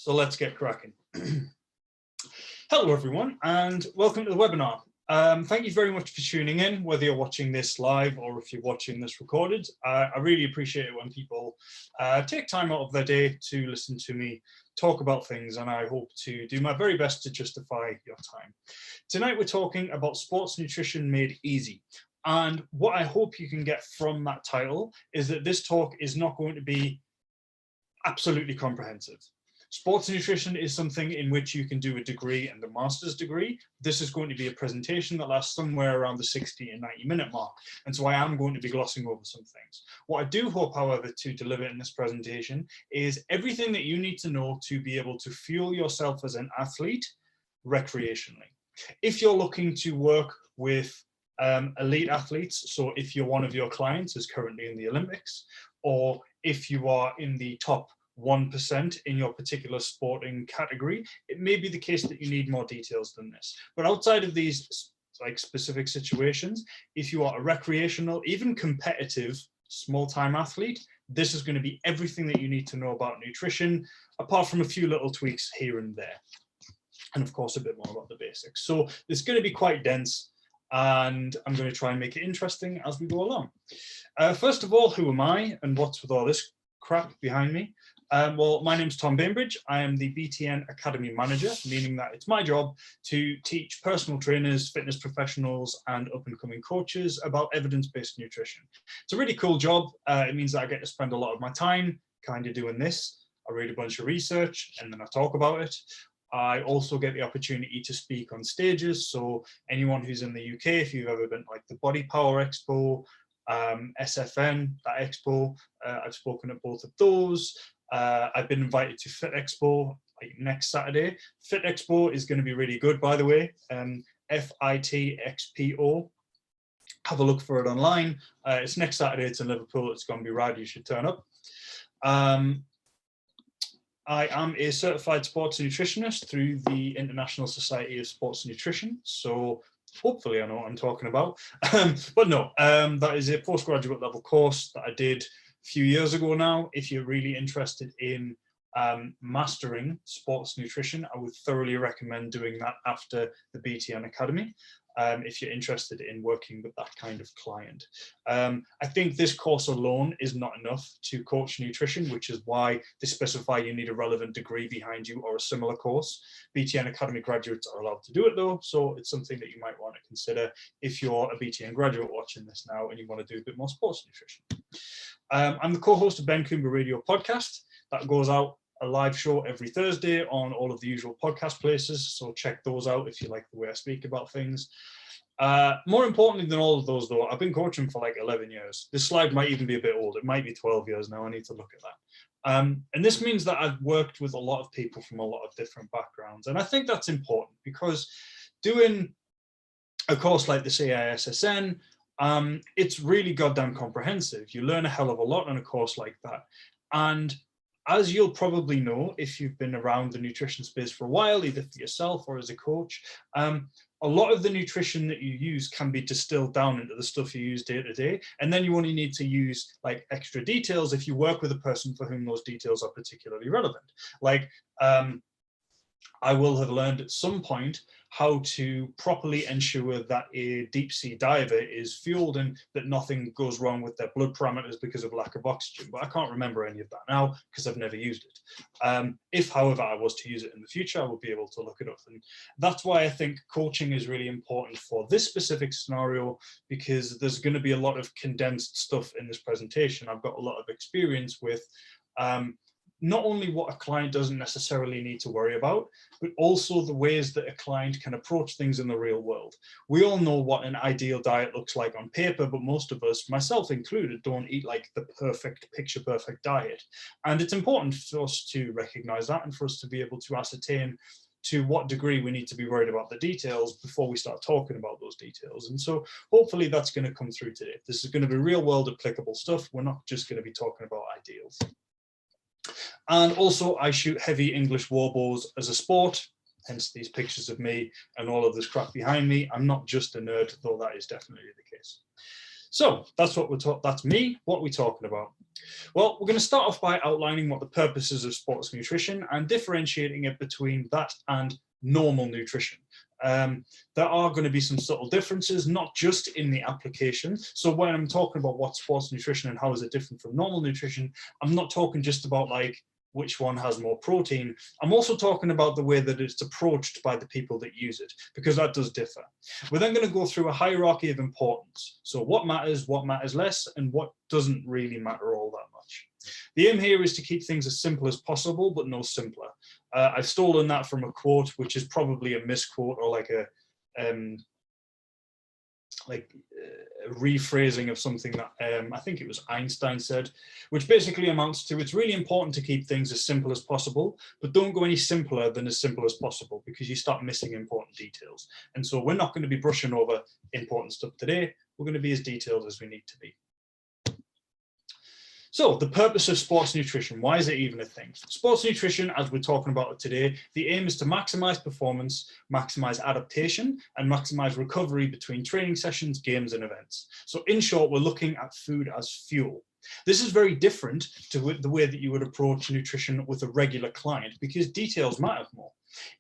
So let's get cracking. Hello everyone and welcome to the webinar. Thank you very much for tuning in, whether you're watching this live or if you're watching this recorded. I really appreciate it when people take time out of their day to listen to me talk about things, and I hope to do my very best to justify your time. Tonight we're talking about sports nutrition made easy. And what I hope you can get from that title is that this talk is not going to be absolutely comprehensive. Sports nutrition is something in which you can do a degree and a master's degree. This is going to be a presentation that lasts somewhere around the 60 and 90-minute mark. And so I am going to be glossing over some things. What I do hope, however, to deliver in this presentation is everything that you need to know to be able to fuel yourself as an athlete recreationally. If you're looking to work with elite athletes, so if you're one of your clients is currently in the Olympics, or if you are in the top 1% in your particular sporting category, it may be the case that you need more details than this. But outside of these like specific situations, if you are a recreational, even competitive, small-time athlete, this is going to be everything that you need to know about nutrition, apart from a few little tweaks here and there. And of course, a bit more about the basics. So it's going to be quite dense, and I'm going to try and make it interesting as we go along. First of all, who am I and what's with all this crap behind me? Well, my name's Tom Bainbridge. I am the BTN Academy manager, meaning that it's my job to teach personal trainers, fitness professionals, and up-and-coming coaches about evidence-based nutrition. It's a really cool job. It means that I get to spend a lot of my time kind of doing this. I read a bunch of research and then I talk about it. I also get the opportunity to speak on stages. So anyone who's in the UK, if you've ever been like the Body Power Expo, SFN, that expo, I've spoken at both of those. I've been invited to Fit Expo like next Saturday. Fit Expo is going to be really good, by the way. FITXPO. Have a look for it online. It's next Saturday. It's in Liverpool. It's going to be rad. You should turn up. I am a certified sports nutritionist through the International Society of Sports Nutrition. So hopefully I know what I'm talking about. But no, that is a postgraduate level course that I did a few years ago now. If you're really interested in mastering sports nutrition, I would thoroughly recommend doing that after the BTN Academy. If you're interested in working with that kind of client. I think this course alone is not enough to coach nutrition, which is why they specify you need a relevant degree behind you or a similar course. BTN Academy graduates are allowed to do it though, so it's something that you might want to consider if you're a BTN graduate watching this now and you want to do a bit more sports nutrition. I'm the co-host of Ben Coomber Radio podcast that goes out a live show every Thursday on all of the usual podcast places, so check those out if you like the way I speak about things. More importantly than all of those though, I've been coaching for like 11 years. This slide might even be a bit old. It might be 12 years now. I need to look at that. And this means that I've worked with a lot of people from a lot of different backgrounds, and I think that's important because doing a course like the CISSN, it's really goddamn comprehensive. You learn a hell of a lot on a course like that. And as you'll probably know, if you've been around the nutrition space for a while, either for yourself or as a coach, a lot of the nutrition that you use can be distilled down into the stuff you use day to day. And then you only need to use like extra details if you work with a person for whom those details are particularly relevant. Like, I will have learned at some point how to properly ensure that a deep sea diver is fueled and that nothing goes wrong with their blood parameters because of lack of oxygen. But I can't remember any of that now because I've never used it. If, however, I was to use it in the future, I would be able to look it up. And that's why I think coaching is really important for this specific scenario, because there's going to be a lot of condensed stuff in this presentation. I've got a lot of experience with not only what a client doesn't necessarily need to worry about, but also the ways that a client can approach things in the real world. We all know what an ideal diet looks like on paper, but most of us, myself included, don't eat like the perfect, picture perfect diet. And it's important for us to recognize that and for us to be able to ascertain to what degree we need to be worried about the details before we start talking about those details. And so hopefully that's going to come through today. This is going to be real world applicable stuff. We're not just going to be talking about ideals. And also I shoot heavy English warbows as a sport, hence these pictures of me and all of this crap behind me. I'm not just a nerd, though that is definitely the case. So that's what that's me. What are we talking about? Well, we're going to start off by outlining what the purpose is of sports nutrition and differentiating it between that and normal nutrition. There are going to be some subtle differences, not just in the application. So when I'm talking about what sports nutrition and how is it different from normal nutrition, I'm not talking just about like which one has more protein. I'm also talking about the way that it's approached by the people that use it, because that does differ. We're then going to go through a hierarchy of importance. So what matters less, and what doesn't really matter all that much. The aim here is to keep things as simple as possible, but no simpler. I've stolen that from a quote, which is probably a misquote or like a rephrasing of something that I think it was Einstein said, which basically amounts to, it's really important to keep things as simple as possible, but don't go any simpler than as simple as possible, because you start missing important details. And so we're not going to be brushing over important stuff today. We're going to be as detailed as we need to be. So the purpose of sports nutrition, why is it even a thing? Sports nutrition, as we're talking about it today, the aim is to maximize performance, maximize adaptation, and maximize recovery between training sessions, games, and events. So in short, we're looking at food as fuel. This is very different to the way that you would approach nutrition with a regular client, because details matter more.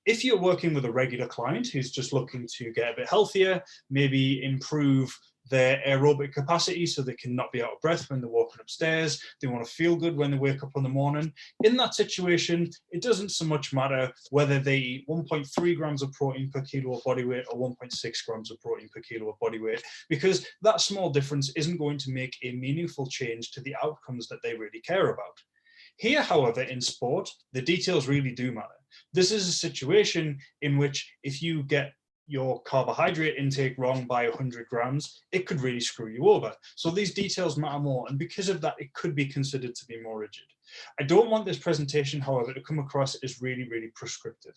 If you're working with a regular client who's just looking to get a bit healthier, maybe improve their aerobic capacity so they can not be out of breath when they're walking upstairs, they want to feel good when they wake up in the morning. In that situation, it doesn't so much matter whether they eat 1.3 grams of protein per kilo of body weight or 1.6 grams of protein per kilo of body weight, because that small difference isn't going to make a meaningful change to the outcomes that they really care about. Here, however, in sport, the details really do matter. This is a situation in which if you get your carbohydrate intake wrong by 100 grams, it could really screw you over. So these details matter more, and because of that, it could be considered to be more rigid. I don't want this presentation, however, to come across as really, really prescriptive.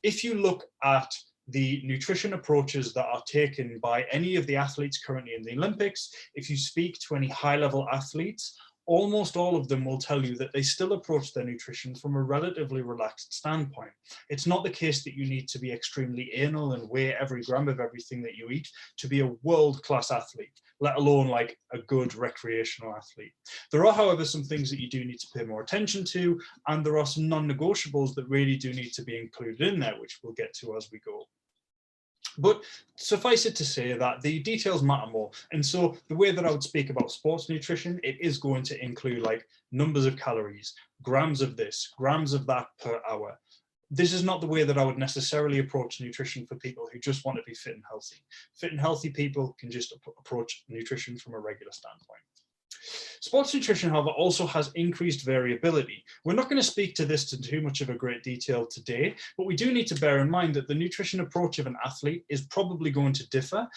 If you look at the nutrition approaches that are taken by any of the athletes currently in the Olympics, if you speak to any high-level athletes, almost all of them will tell you that they still approach their nutrition from a relatively relaxed standpoint. It's not the case that you need to be extremely anal and weigh every gram of everything that you eat to be a world-class athlete, let alone like a good recreational athlete. There are, however, some things that you do need to pay more attention to, and there are some non-negotiables that really do need to be included in there, which we'll get to as we go. But suffice it to say that the details matter more. And so the way that I would speak about sports nutrition, it is going to include like numbers of calories, grams of this, grams of that per hour. This is not the way that I would necessarily approach nutrition for people who just want to be fit and healthy. Fit and healthy people can just approach nutrition from a regular standpoint. Sports nutrition, however, also has increased variability. We're not going to speak to this in too much of a great detail today, but we do need to bear in mind that the nutrition approach of an athlete is probably going to differ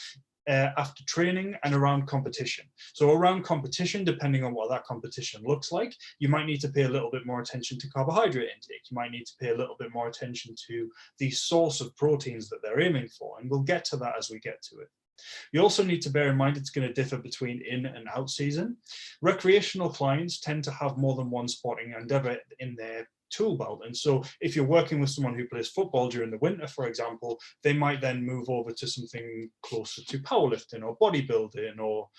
after training and around competition. So around competition, depending on what that competition looks like, you might need to pay a little bit more attention to carbohydrate intake. You might need to pay a little bit more attention to the source of proteins that they're aiming for, and we'll get to that as we get to it. You also need to bear in mind it's going to differ between in and out season. Recreational clients tend to have more than one sporting endeavor in their tool belt. And so if you're working with someone who plays football during the winter, for example, they might then move over to something closer to powerlifting or bodybuilding or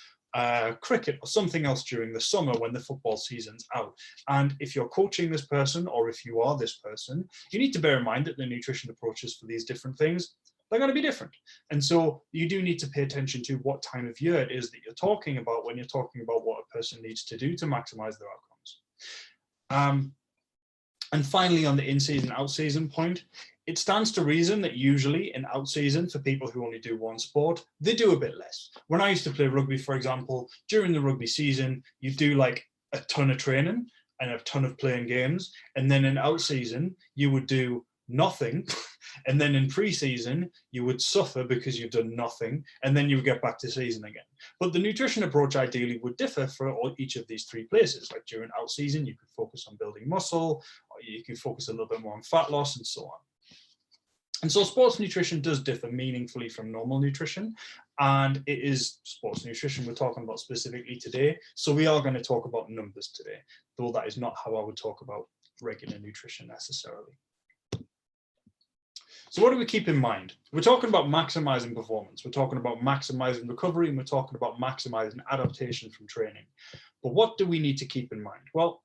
cricket or something else during the summer when the football season's out. And if you're coaching this person, or if you are this person, you need to bear in mind that the nutrition approaches for these different things, they're going to be different. And so you do need to pay attention to what time of year it is that you're talking about when you're talking about what a person needs to do to maximize their outcomes. And finally, on the in-season, out-season point, it stands to reason that usually in out-season, for people who only do one sport, they do a bit less. When I used to play rugby, for example, during the rugby season, you do like a ton of training and a ton of playing games. And then in out-season, you would do nothing. And then in pre-season, you would suffer because you've done nothing, and then you would get back to season again. But the nutrition approach ideally would differ for each of these three places. Like during out season, you could focus on building muscle, or you could focus a little bit more on fat loss and so on. And so sports nutrition does differ meaningfully from normal nutrition, and it is sports nutrition we're talking about specifically today. So we are going to talk about numbers today, though that is not how I would talk about regular nutrition necessarily. So what do we keep in mind? We're talking about maximizing performance. We're talking about maximizing recovery, and we're talking about maximizing adaptation from training. But what do we need to keep in mind? Well,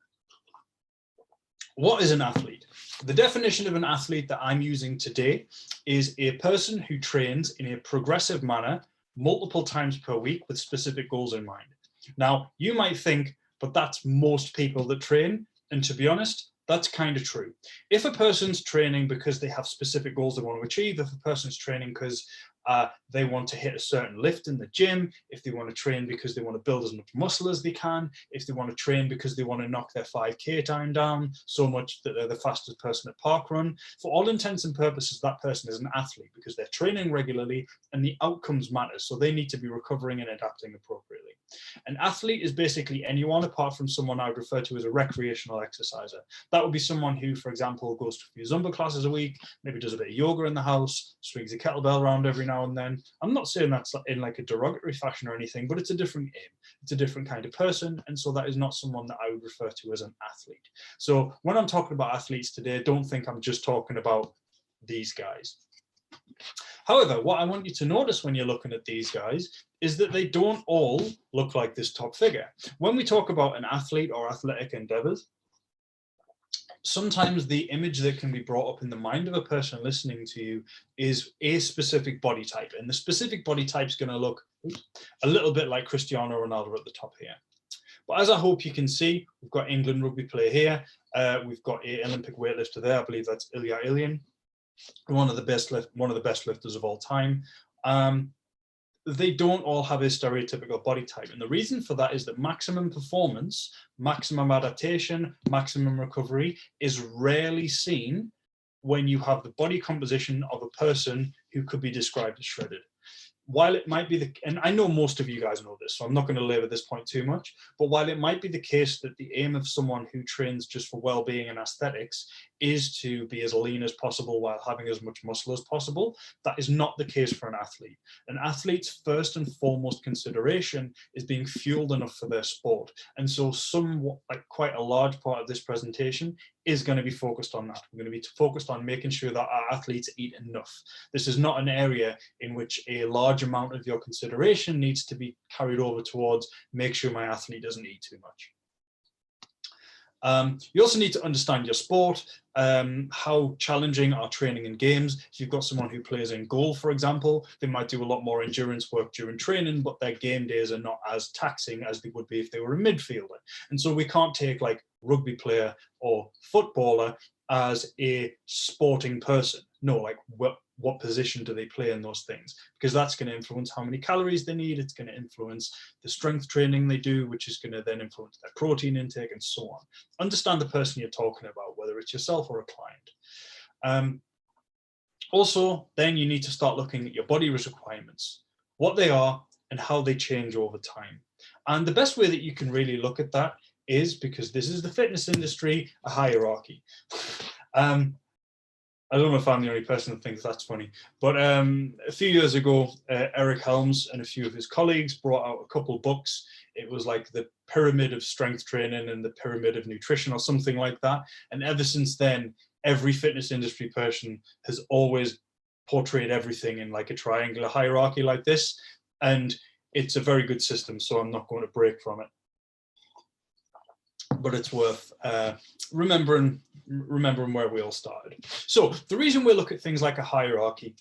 what is an athlete? The definition of an athlete that I'm using today is a person who trains in a progressive manner multiple times per week with specific goals in mind. Now, you might think, but that's most people that train. And to be honest, that's kind of true. If a person's training because they have specific goals they want to achieve, if a person's training because they want to hit a certain lift in the gym, if they want to train because they want to build as much muscle as they can, if they want to train because they want to knock their 5K time down so much that they're the fastest person at parkrun, for all intents and purposes, that person is an athlete because they're training regularly and the outcomes matter. So they need to be recovering and adapting appropriately. An athlete is basically anyone apart from someone I would refer to as a recreational exerciser. That would be someone who, for example, goes to a few Zumba classes a week, maybe does a bit of yoga in the house, swings a kettlebell around every now and then. I'm not saying that's in like a derogatory fashion or anything, but it's a different aim. It's a different kind of person. And so that is not someone that I would refer to as an athlete. So when I'm talking about athletes today, don't think I'm just talking about these guys. However, what I want you to notice when you're looking at these guys is that they don't all look like this top figure. When we talk about an athlete or athletic endeavors, sometimes the image that can be brought up in the mind of a person listening to you is a specific body type. And the specific body type is going to look a little bit like Cristiano Ronaldo at the top here. But as I hope you can see, we've got England rugby player here. We've got an Olympic weightlifter there. I believe that's Ilya Ilyin, one of the best lifters of all time. They don't all have a stereotypical body type. And the reason for that is that maximum performance, maximum adaptation, maximum recovery is rarely seen when you have the body composition of a person who could be described as shredded. While it might be and I know most of you guys know this, so I'm not going to labor this point too much, but while it might be the case that the aim of someone who trains just for well-being and aesthetics is to be as lean as possible while having as much muscle as possible, that is not the case for an athlete. An athlete's first and foremost consideration is being fueled enough for their sport. And so quite a large part of this presentation is going to be focused on that. We're going to be focused on making sure that our athletes eat enough. This is not an area in which a large amount of your consideration needs to be carried over towards make sure my athlete doesn't eat too much. You also need to understand your sport, how challenging are training and games. If you've got someone who plays in goal, for example, they might do a lot more endurance work during training, but their game days are not as taxing as they would be if they were a midfielder. And so we can't take like rugby player or footballer as a sporting person. No, like what position do they play in those things? Because that's going to influence how many calories they need. It's going to influence the strength training they do, which is going to then influence their protein intake and so on. Understand the person you're talking about, whether it's yourself or a client. Also, then you need to start looking at your body requirements, what they are and how they change over time. And the best way that you can really look at that is, because this is the fitness industry, a hierarchy. I don't know if I'm the only person that thinks that's funny, but a few years ago, Eric Helms and a few of his colleagues brought out a couple books. It was like the Pyramid of Strength Training and the Pyramid of Nutrition or something like that. And ever since then, every fitness industry person has always portrayed everything in like a triangular hierarchy like this. And it's a very good system, so I'm not going to break from it. But it's worth remembering where we all started. So the reason we look at things like a hierarchy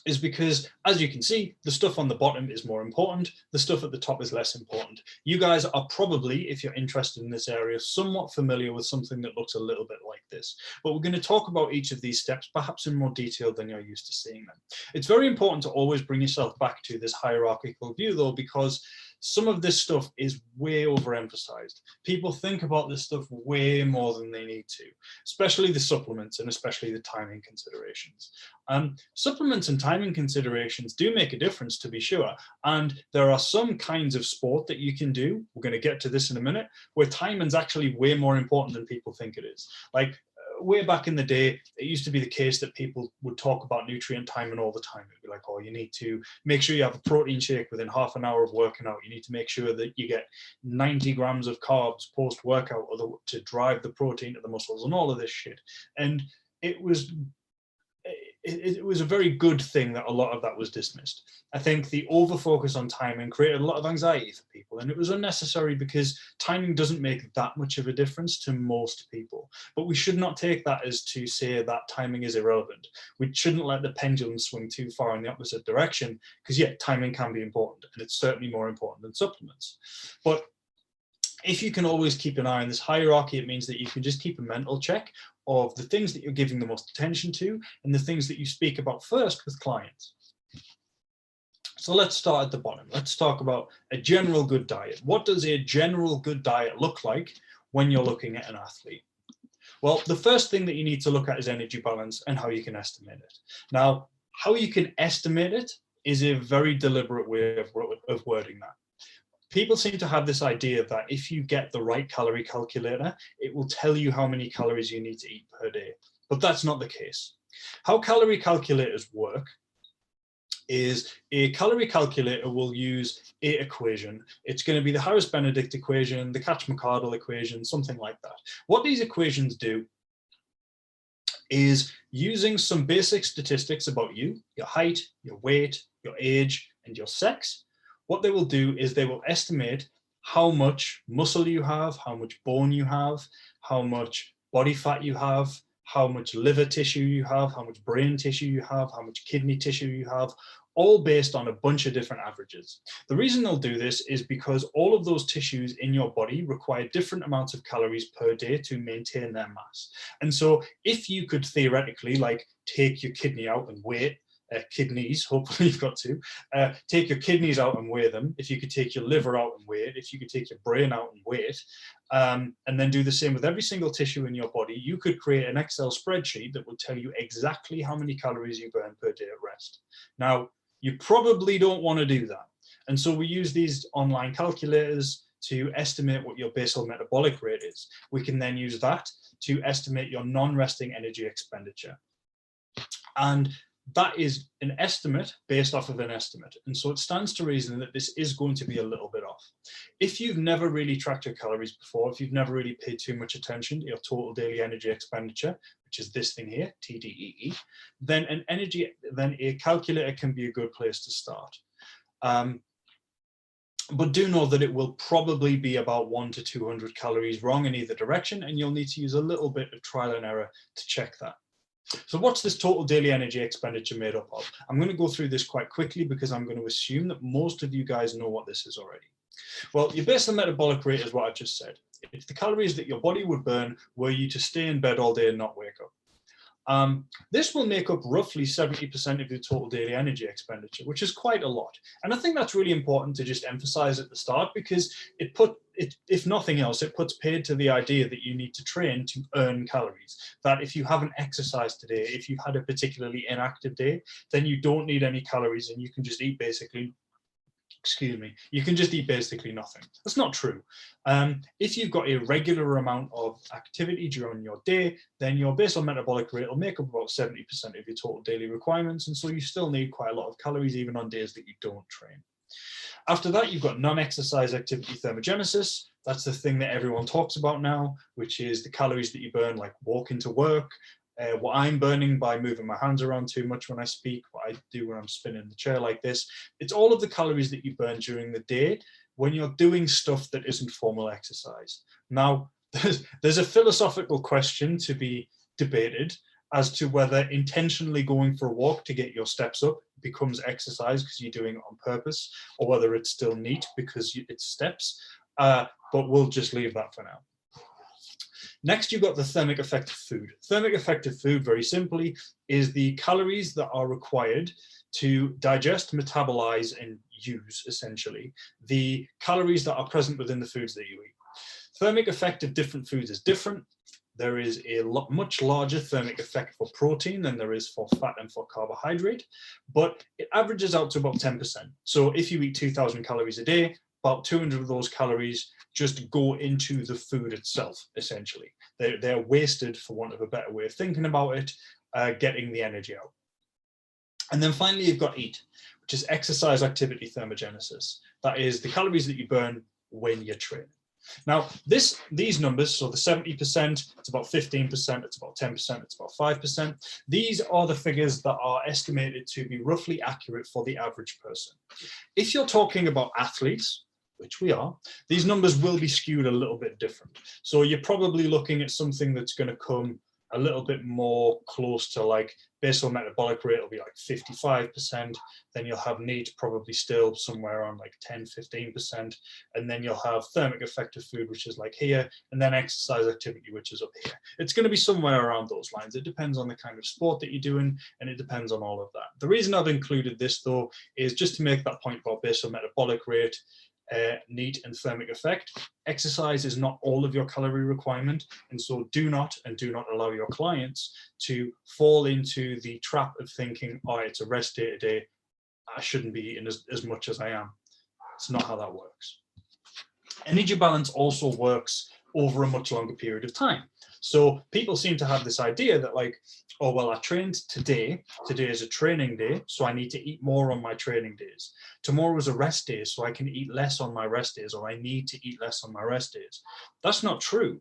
is because, as you can see, the stuff on the bottom is more important, the stuff at the top is less important. You guys are probably, if you're interested in this area, somewhat familiar with something that looks a little bit like this. But we're going to talk about each of these steps, perhaps in more detail than you're used to seeing them. It's very important to always bring yourself back to this hierarchical view, though, because some of this stuff is way overemphasized. People think about this stuff way more than they need to, especially the supplements and especially the timing considerations. Supplements and timing considerations do make a difference, to be sure. And there are some kinds of sport that you can do, we're going to get to this in a minute, where timing's actually way more important than people think it is. Like, way back in the day, it used to be the case that people would talk about nutrient timing all the time. It'd be like, oh, you need to make sure you have a protein shake within half an hour of working out. You need to make sure that you get 90 grams of carbs post-workout to drive the protein to the muscles and all of this shit. And it was it was a very good thing that a lot of that was dismissed. I think the over-focus on timing created a lot of anxiety for people, and it was unnecessary because timing doesn't make that much of a difference to most people. But we should not take that as to say that timing is irrelevant. We shouldn't let the pendulum swing too far in the opposite direction, because yeah, timing can be important, and it's certainly more important than supplements. But if you can always keep an eye on this hierarchy, it means that you can just keep a mental check of the things that you're giving the most attention to and the things that you speak about first with clients. So let's start at the bottom. Let's talk about a general good diet. What does a general good diet look like when you're looking at an athlete? Well, the first thing that you need to look at is energy balance and how you can estimate it. Now, how you can estimate it is a very deliberate way of wording that. People seem to have this idea that if you get the right calorie calculator, it will tell you how many calories you need to eat per day. But that's not the case. How calorie calculators work is a calorie calculator will use a equation. It's going to be the Harris-Benedict equation, the Kac-McArdle equation, something like that. What these equations do is, using some basic statistics about you, your height, your weight, your age, and your sex, what they will do is they will estimate how much muscle you have, how much bone you have, how much body fat you have, how much liver tissue you have, how much brain tissue you have, how much kidney tissue you have, all based on a bunch of different averages. The reason they'll do this is because all of those tissues in your body require different amounts of calories per day to maintain their mass. And so if you could theoretically, like, take your kidney out and weigh it, kidneys, hopefully you've got to, take your kidneys out and weigh them, if you could take your liver out and weigh it, if you could take your brain out and weigh it, and then do the same with every single tissue in your body, you could create an Excel spreadsheet that would tell you exactly how many calories you burn per day at rest. Now, you probably don't want to do that. And so we use these online calculators to estimate what your basal metabolic rate is. We can then use that to estimate your non-resting energy expenditure. And that is an estimate based off of an estimate. And so it stands to reason that this is going to be a little bit off. If you've never really tracked your calories before, if you've never really paid too much attention to your total daily energy expenditure, which is this thing here, TDEE, then a calculator can be a good place to start. But do know that it will probably be about 100 to 200 calories wrong in either direction, and you'll need to use a little bit of trial and error to check that. So what's this total daily energy expenditure made up of? I'm going to go through this quite quickly because I'm going to assume that most of you guys know what this is already. Well, your basal metabolic rate is what I just said. It's the calories that your body would burn were you to stay in bed all day and not wake up. This will make up roughly 70% of your total daily energy expenditure, which is quite a lot. And I think that's really important to just emphasize at the start, because if nothing else, it puts paid to the idea that you need to train to earn calories. That if you haven't exercised today, if you've had a particularly inactive day, then you don't need any calories and you can just eat basically, you can just eat basically nothing. That's not true. If you've got a regular amount of activity during your day, then your basal metabolic rate will make up about 70% of your total daily requirements. And so you still need quite a lot of calories even on days that you don't train. After that, you've got non-exercise activity thermogenesis. That's the thing that everyone talks about now, which is the calories that you burn, like walking to work, what I'm burning by moving my hands around too much when I speak, what I do when I'm spinning the chair like this. It's all of the calories that you burn during the day when you're doing stuff that isn't formal exercise. Now, there's a philosophical question to be debated as to whether intentionally going for a walk to get your steps up becomes exercise because you're doing it on purpose, or whether it's still neat because it's steps, but we'll just leave that for now. Next, you've got the thermic effect of food. Thermic effect of food, very simply, is the calories that are required to digest, metabolize, and use, essentially, the calories that are present within the foods that you eat. Thermic effect of different foods is different. There is a much larger thermic effect for protein than there is for fat and for carbohydrate, but it averages out to about 10%. So if you eat 2,000 calories a day, about 200 of those calories just go into the food itself, essentially. They're wasted, for want of a better way of thinking about it, getting the energy out. And then finally, you've got EAT, which is exercise activity thermogenesis. That is the calories that you burn when you train. Now, these numbers, so the 70%, it's about 15%, it's about 10%, it's about 5%. These are the figures that are estimated to be roughly accurate for the average person. If you're talking about athletes, which we are, these numbers will be skewed a little bit different. So you're probably looking at something that's going to come a little bit more close to like basal metabolic rate will be like 55%. Then you'll have NEAT probably still somewhere around like 10–15%. And then you'll have thermic effect of food, which is like here, and then exercise activity, which is up here. It's going to be somewhere around those lines. It depends on the kind of sport that you're doing, and it depends on all of that. The reason I've included this though is just to make that point about basal metabolic rate, NEAT and thermic effect. Exercise is not all of your calorie requirement, and so do not allow your clients to fall into the trap of thinking, oh, it's a rest day today, I shouldn't be eating as much as I am. It's not how that works. Energy balance also works over a much longer period of time. So people seem to have this idea that like, oh, well, I trained today. Today is a training day, so I need to eat more on my training days. Tomorrow is a rest day, so I can eat less on my rest days, or I need to eat less on my rest days. That's not true.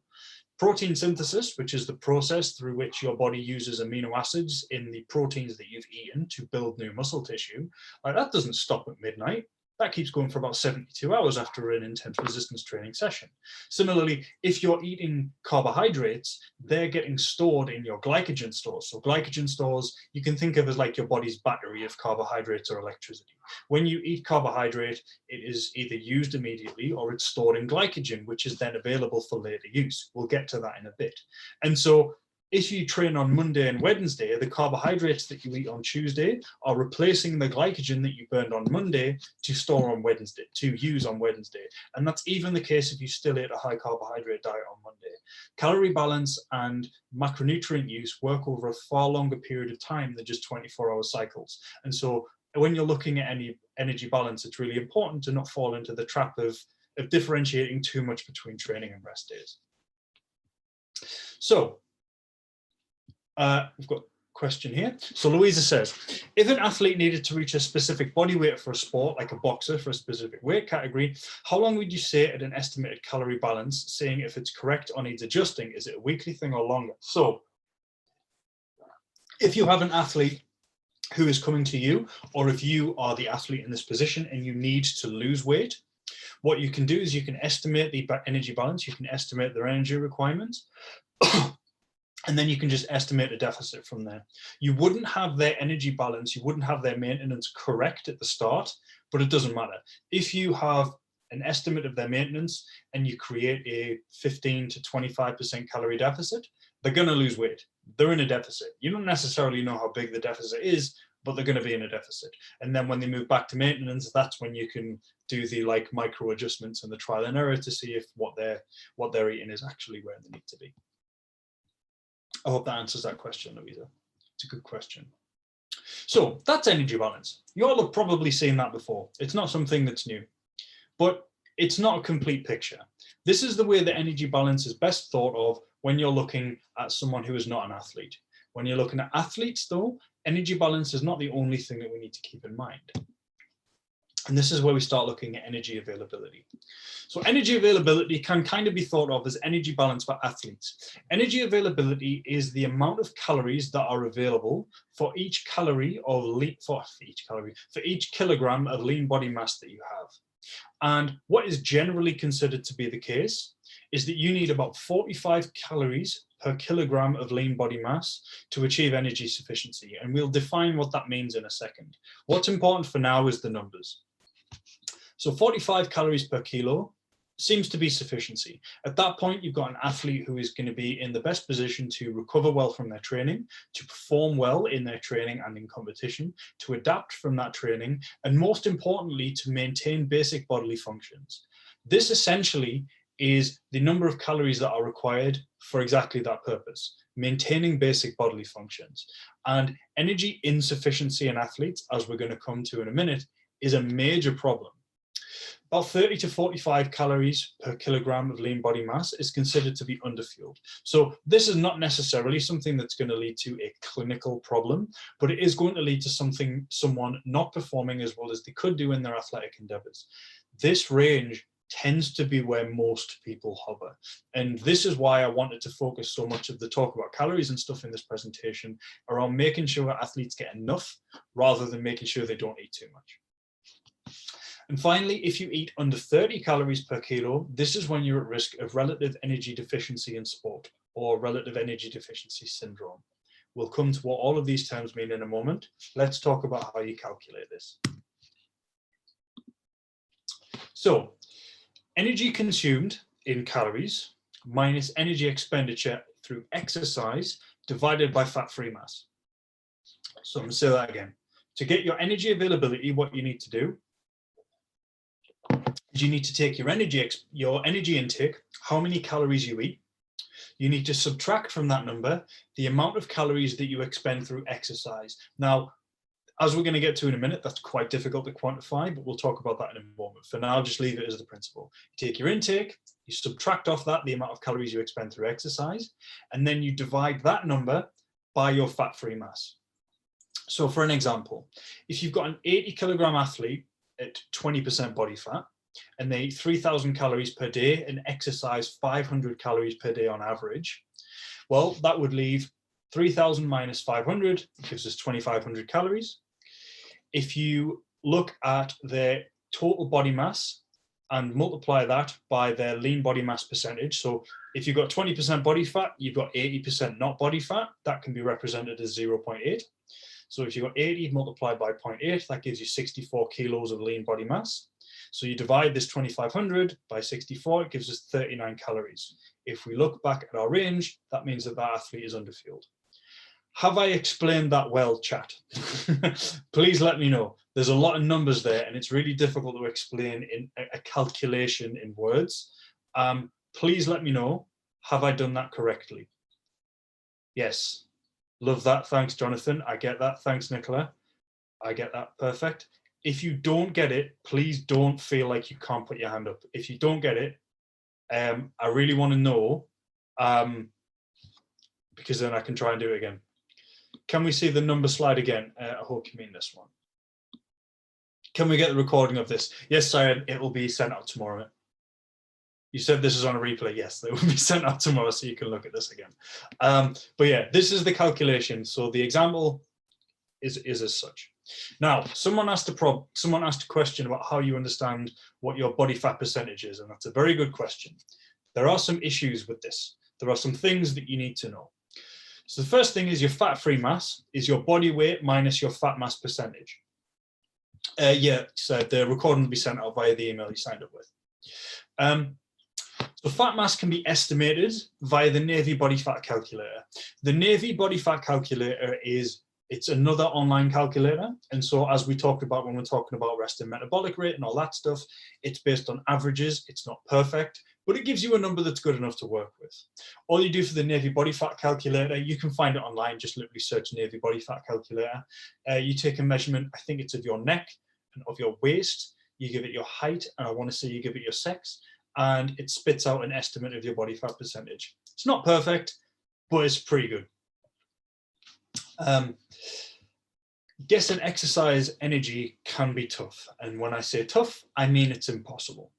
Protein synthesis, which is the process through which your body uses amino acids in the proteins that you've eaten to build new muscle tissue, like that doesn't stop at midnight. That keeps going for about 72 hours after an intense resistance training session. Similarly, if you're eating carbohydrates, they're getting stored in your glycogen stores. So glycogen stores, you can think of as like your body's battery of carbohydrates or electricity. When you eat carbohydrate, it is either used immediately or it's stored in glycogen, which is then available for later use. We'll get to that in a bit. And so if you train on Monday and Wednesday, the carbohydrates that you eat on Tuesday are replacing the glycogen that you burned on Monday to store on Wednesday, to use on Wednesday. And that's even the case if you still ate a high carbohydrate diet on Monday. Calorie balance and macronutrient use work over a far longer period of time than just 24-hour cycles. And so when you're looking at any energy balance, it's really important to not fall into the trap of differentiating too much between training and rest days. So, we've got a question here. So Louisa says, if an athlete needed to reach a specific body weight for a sport, like a boxer for a specific weight category, how long would you say at an estimated calorie balance, saying if it's correct or needs adjusting? Is it a weekly thing or longer? So if you have an athlete who is coming to you, or if you are the athlete in this position and you need to lose weight, what you can do is you can estimate the energy balance, you can estimate their energy requirements, and then you can just estimate a deficit from there. You wouldn't have their energy balance, you wouldn't have their maintenance correct at the start, but it doesn't matter. If you have an estimate of their maintenance and you create a 15 to 25% calorie deficit, they're going to lose weight. They're in a deficit. You don't necessarily know how big the deficit is, but they're going to be in a deficit. And then when they move back to maintenance, that's when you can do the like micro adjustments and the trial and error to see if what they're eating is actually where they need to be. I hope that answers that question, Louisa. It's a good question. So that's energy balance. You all have probably seen that before. It's not something that's new, but it's not a complete picture. This is the way that energy balance is best thought of when you're looking at someone who is not an athlete. When you're looking at athletes though, energy balance is not the only thing that we need to keep in mind. And this is where we start looking at energy availability. So energy availability can kind of be thought of as energy balance for athletes. Energy availability is the amount of calories that are available for each calorie of for each kilogram of lean body mass that you have. And what is generally considered to be the case is that you need about 45 calories per kilogram of lean body mass to achieve energy sufficiency. And we'll define what that means in a second. What's important for now is the numbers. So 45 calories per kilo seems to be sufficiency. At that point, you've got an athlete who is going to be in the best position to recover well from their training, to perform well in their training and in competition, to adapt from that training, and most importantly, to maintain basic bodily functions. This essentially is the number of calories that are required for exactly that purpose, maintaining basic bodily functions. And energy insufficiency in athletes, as we're going to come to in a minute, is a major problem. About 30 to 45 calories per kilogram of lean body mass is considered to be underfueled. So this is not necessarily something that's going to lead to a clinical problem, but it is going to lead to someone not performing as well as they could do in their athletic endeavors. This range tends to be where most people hover. And this is why I wanted to focus so much of the talk about calories and stuff in this presentation around making sure athletes get enough rather than making sure they don't eat too much. And finally, if you eat under 30 calories per kilo, this is when you're at risk of relative energy deficiency in sport, or relative energy deficiency syndrome. We'll come to what all of these terms mean in a moment. Let's talk about how you calculate this. So, energy consumed in calories minus energy expenditure through exercise divided by fat-free mass. So I'm going to say that again. To get your energy availability, what you need to do is you need to take your energy intake, how many calories you eat. You need to subtract from that number the amount of calories that you expend through exercise. Now, as we're going to get to in a minute, that's quite difficult to quantify, but we'll talk about that in a moment. For now, just leave it as the principle. You take your intake, you subtract off that the amount of calories you expend through exercise, and then you divide that number by your fat-free mass. So for an example, if you've got an 80 kilogram athlete at 20% body fat, and they eat 3,000 calories per day and exercise 500 calories per day on average, well, that would leave 3,000 minus 500 gives us 2,500 calories. If you look at their total body mass and multiply that by their lean body mass percentage, so if you've got 20% body fat, you've got 80% not body fat, that can be represented as 0.8. So if you've got 80 multiplied by 0.8, that gives you 64 kilos of lean body mass. So you divide this 2,500 by 64, it gives us 39 calories. If we look back at our range, that means that that athlete is underfueled. Have I explained that well, chat? Please let me know. There's a lot of numbers there, and it's really difficult to explain in a calculation in words. Please let me know. Have I done that correctly? Yes. Love that. Thanks, Jonathan. I get that. Thanks, Nicola. I get that. Perfect. If you don't get it, please don't feel like you can't put your hand up. If you don't get it, I really want to know, because then I can try and do it again. Can we see the number slide again? I hope you mean this one. Can we get the recording of this? Yes, Syed, it will be sent out tomorrow. You said this is on a replay. Yes, it will be sent out tomorrow so you can look at this again. But yeah, this is the calculation. So the example is as such. Now, someone asked a question about how you understand what your body fat percentage is, and that's a very good question. There are some issues with this. There are some things that you need to know. So the first thing is your fat-free mass is your body weight minus your fat mass percentage. Yeah, so the recording will be sent out via the email you signed up with. So fat mass can be estimated via the Navy Body Fat Calculator. The Navy Body Fat Calculator it's another online calculator. And so as we talked about when we're talking about resting metabolic rate and all that stuff, it's based on averages. It's not perfect, but it gives you a number that's good enough to work with. All you do for the Navy Body Fat Calculator, you can find it online, just literally search Navy Body Fat Calculator. You take a measurement, I think it's of your neck and of your waist, you give it your height, and I want to say you give it your sex, and it spits out an estimate of your body fat percentage. It's not perfect, but it's pretty good. Guessing exercise energy can be tough. And when I say tough, I mean it's impossible.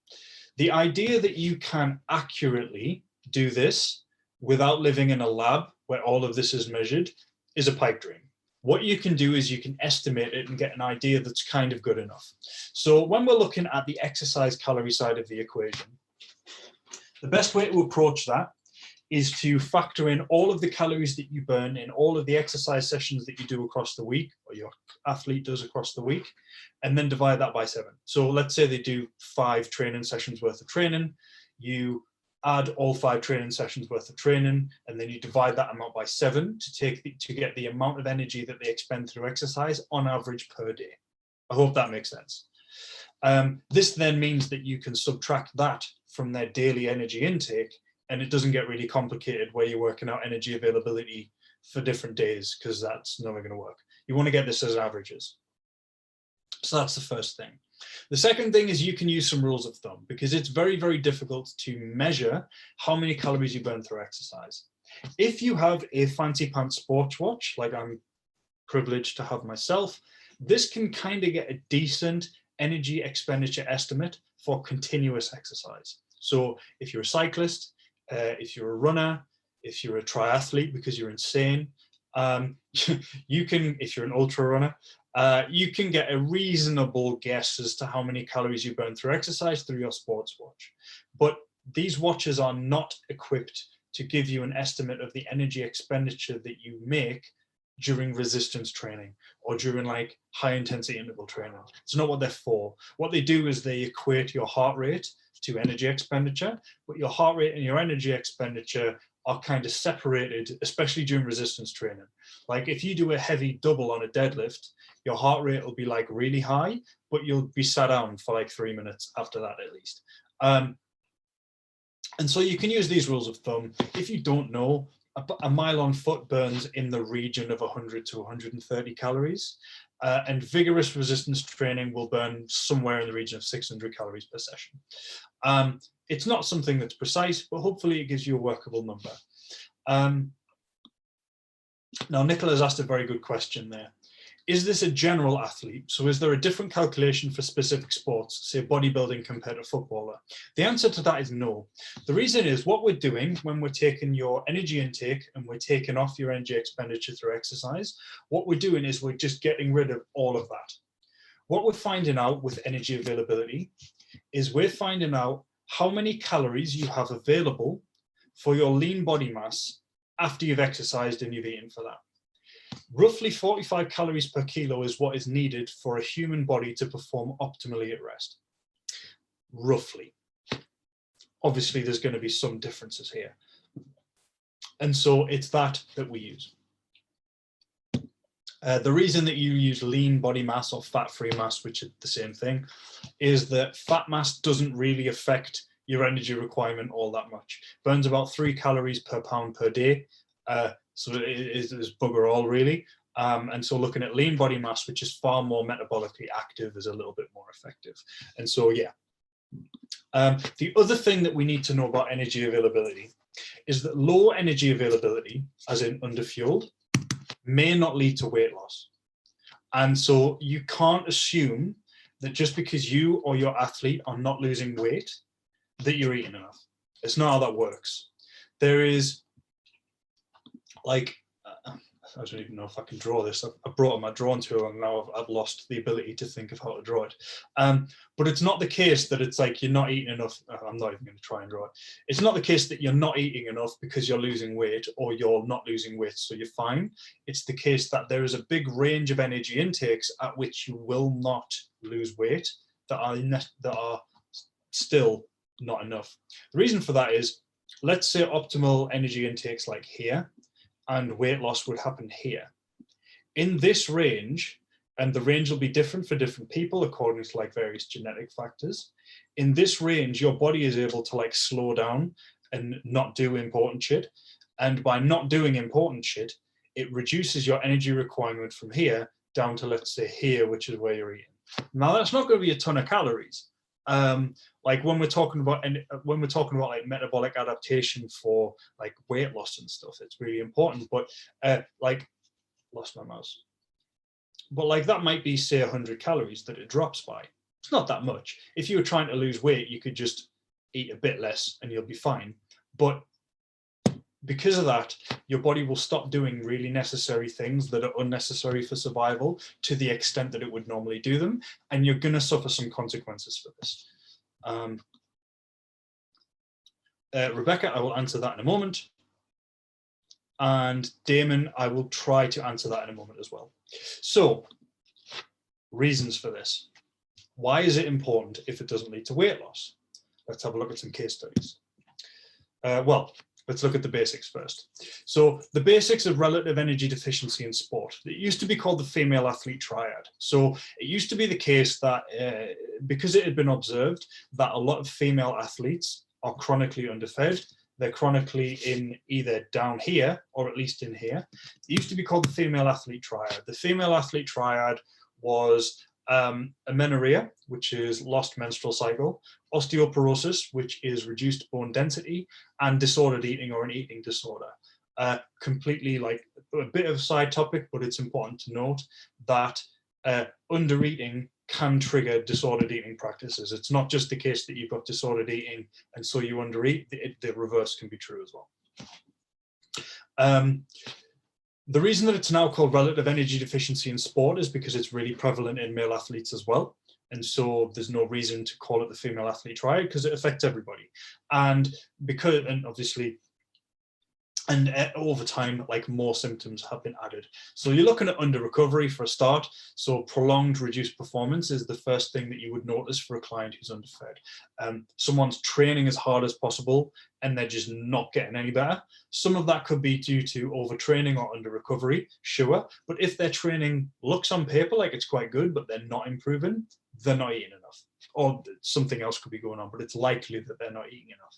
The idea that you can accurately do this without living in a lab where all of this is measured is a pipe dream. What you can do is you can estimate it and get an idea that's kind of good enough. So when we're looking at the exercise calorie side of the equation, the best way to approach that is to factor in all of the calories that you burn in all of the exercise sessions that you do across the week, or your athlete does across the week, and then divide that by 7. So let's say they do 5 training sessions worth of training. You add all 5 training sessions worth of training, and then you divide that amount by 7 to get the amount of energy that they expend through exercise on average per day. I hope that makes sense. This then means that you can subtract that from their daily energy intake, and it doesn't get really complicated where you're working out energy availability for different days, because that's never going to work. You want to get this as averages. So that's the first thing. The second thing is you can use some rules of thumb, because it's very, very difficult to measure how many calories you burn through exercise. If you have a fancy pants sports watch, like I'm privileged to have myself, this can kind of get a decent energy expenditure estimate for continuous exercise. So if you're a cyclist, if you're a runner, if you're a triathlete because you're insane, you can, if you're an ultra runner, you can get a reasonable guess as to how many calories you burn through exercise through your sports watch. But these watches are not equipped to give you an estimate of the energy expenditure that you make during resistance training or during like high intensity interval training. It's not what they're for. What they do is they equate your heart rate to energy expenditure, but your heart rate and your energy expenditure are kind of separated, especially during resistance training. Like if you do a heavy double on a deadlift, your heart rate will be like really high, but you'll be sat down for like 3 minutes after that at least. And so you can use these rules of thumb. If you don't know, a mile on foot burns in the region of 100 to 130 calories. And vigorous resistance training will burn somewhere in the region of 600 calories per session. It's not something that's precise, but hopefully it gives you a workable number. Now, Nicola's asked a very good question there. Is this a general athlete? So is there a different calculation for specific sports, say bodybuilding compared to footballer? The answer to that is no. The reason is what we're doing when we're taking your energy intake and we're taking off your energy expenditure through exercise, what we're doing is we're just getting rid of all of that. What we're finding out with energy availability is we're finding out how many calories you have available for your lean body mass after you've exercised and you've eaten for that. Roughly 45 calories per kilo is what is needed for a human body to perform optimally at rest. Roughly. Obviously, there's going to be some differences here. And so it's that we use. The reason that you use lean body mass or fat-free mass, which are the same thing, is that fat mass doesn't really affect your energy requirement all that much. Burns about 3 calories per pound per day. So it is bugger all really. And so looking at lean body mass, which is far more metabolically active, is a little bit more effective. And so, yeah. The other thing that we need to know about energy availability is that low energy availability, as in underfueled, may not lead to weight loss. And so you can't assume that just because you or your athlete are not losing weight, that you're eating enough. It's not how that works. There is, like, I don't even know if I can draw this. I brought up my drawing tool and now I've lost the ability to think of how to draw it. But it's not the case that it's like you're not eating enough. I'm not even going to try and draw it. It's not the case that you're not eating enough because you're losing weight or you're not losing weight, so you're fine. It's the case that there is a big range of energy intakes at which you will not lose weight that are still not enough. The reason for that is, let's say optimal energy intakes like here, and weight loss would happen here. In this range, and the range will be different for different people according to like various genetic factors. In this range, your body is able to like slow down and not do important shit. And by not doing important shit, it reduces your energy requirement from here down to, let's say, here, which is where you're eating. Now, that's not going to be a ton of calories. Like when we're talking about like metabolic adaptation for like weight loss and stuff, it's really important. But like, lost my mouse. But like that might be, say, 100 calories that it drops by. It's not that much. If you were trying to lose weight, you could just eat a bit less and you'll be fine. But because of that, your body will stop doing really necessary things that are unnecessary for survival to the extent that it would normally do them. And you're going to suffer some consequences for this. Rebecca, I will answer that in a moment. And Damon, I will try to answer that in a moment as well. So, reasons for this. Why is it important if it doesn't lead to weight loss? Let's have a look at some case studies. Well, let's look at the basics first. So the basics of relative energy deficiency in sport. It used to be called the female athlete triad. So it used to be the case that because it had been observed that a lot of female athletes are chronically underfed, they're chronically in either down here or at least in here. It used to be called the female athlete triad. The female athlete triad was amenorrhea, which is lost menstrual cycle, osteoporosis, which is reduced bone density, and disordered eating or an eating disorder. Completely like a bit of a side topic, but it's important to note that under eating can trigger disordered eating practices. It's not just the case that you've got disordered eating and so you undereat, the reverse can be true as well. The reason that it's now called relative energy deficiency in sport is because it's really prevalent in male athletes as well. And so there's no reason to call it the female athlete triad because it affects everybody. And obviously, over time, like, more symptoms have been added. So you're looking at under recovery for a start. So prolonged reduced performance is the first thing that you would notice for a client who's underfed. Someone's training as hard as possible and they're just not getting any better. Some of that could be due to overtraining or under recovery, sure. But if their training looks on paper like it's quite good, but they're not improving, they're not eating enough. Or something else could be going on, but it's likely that they're not eating enough.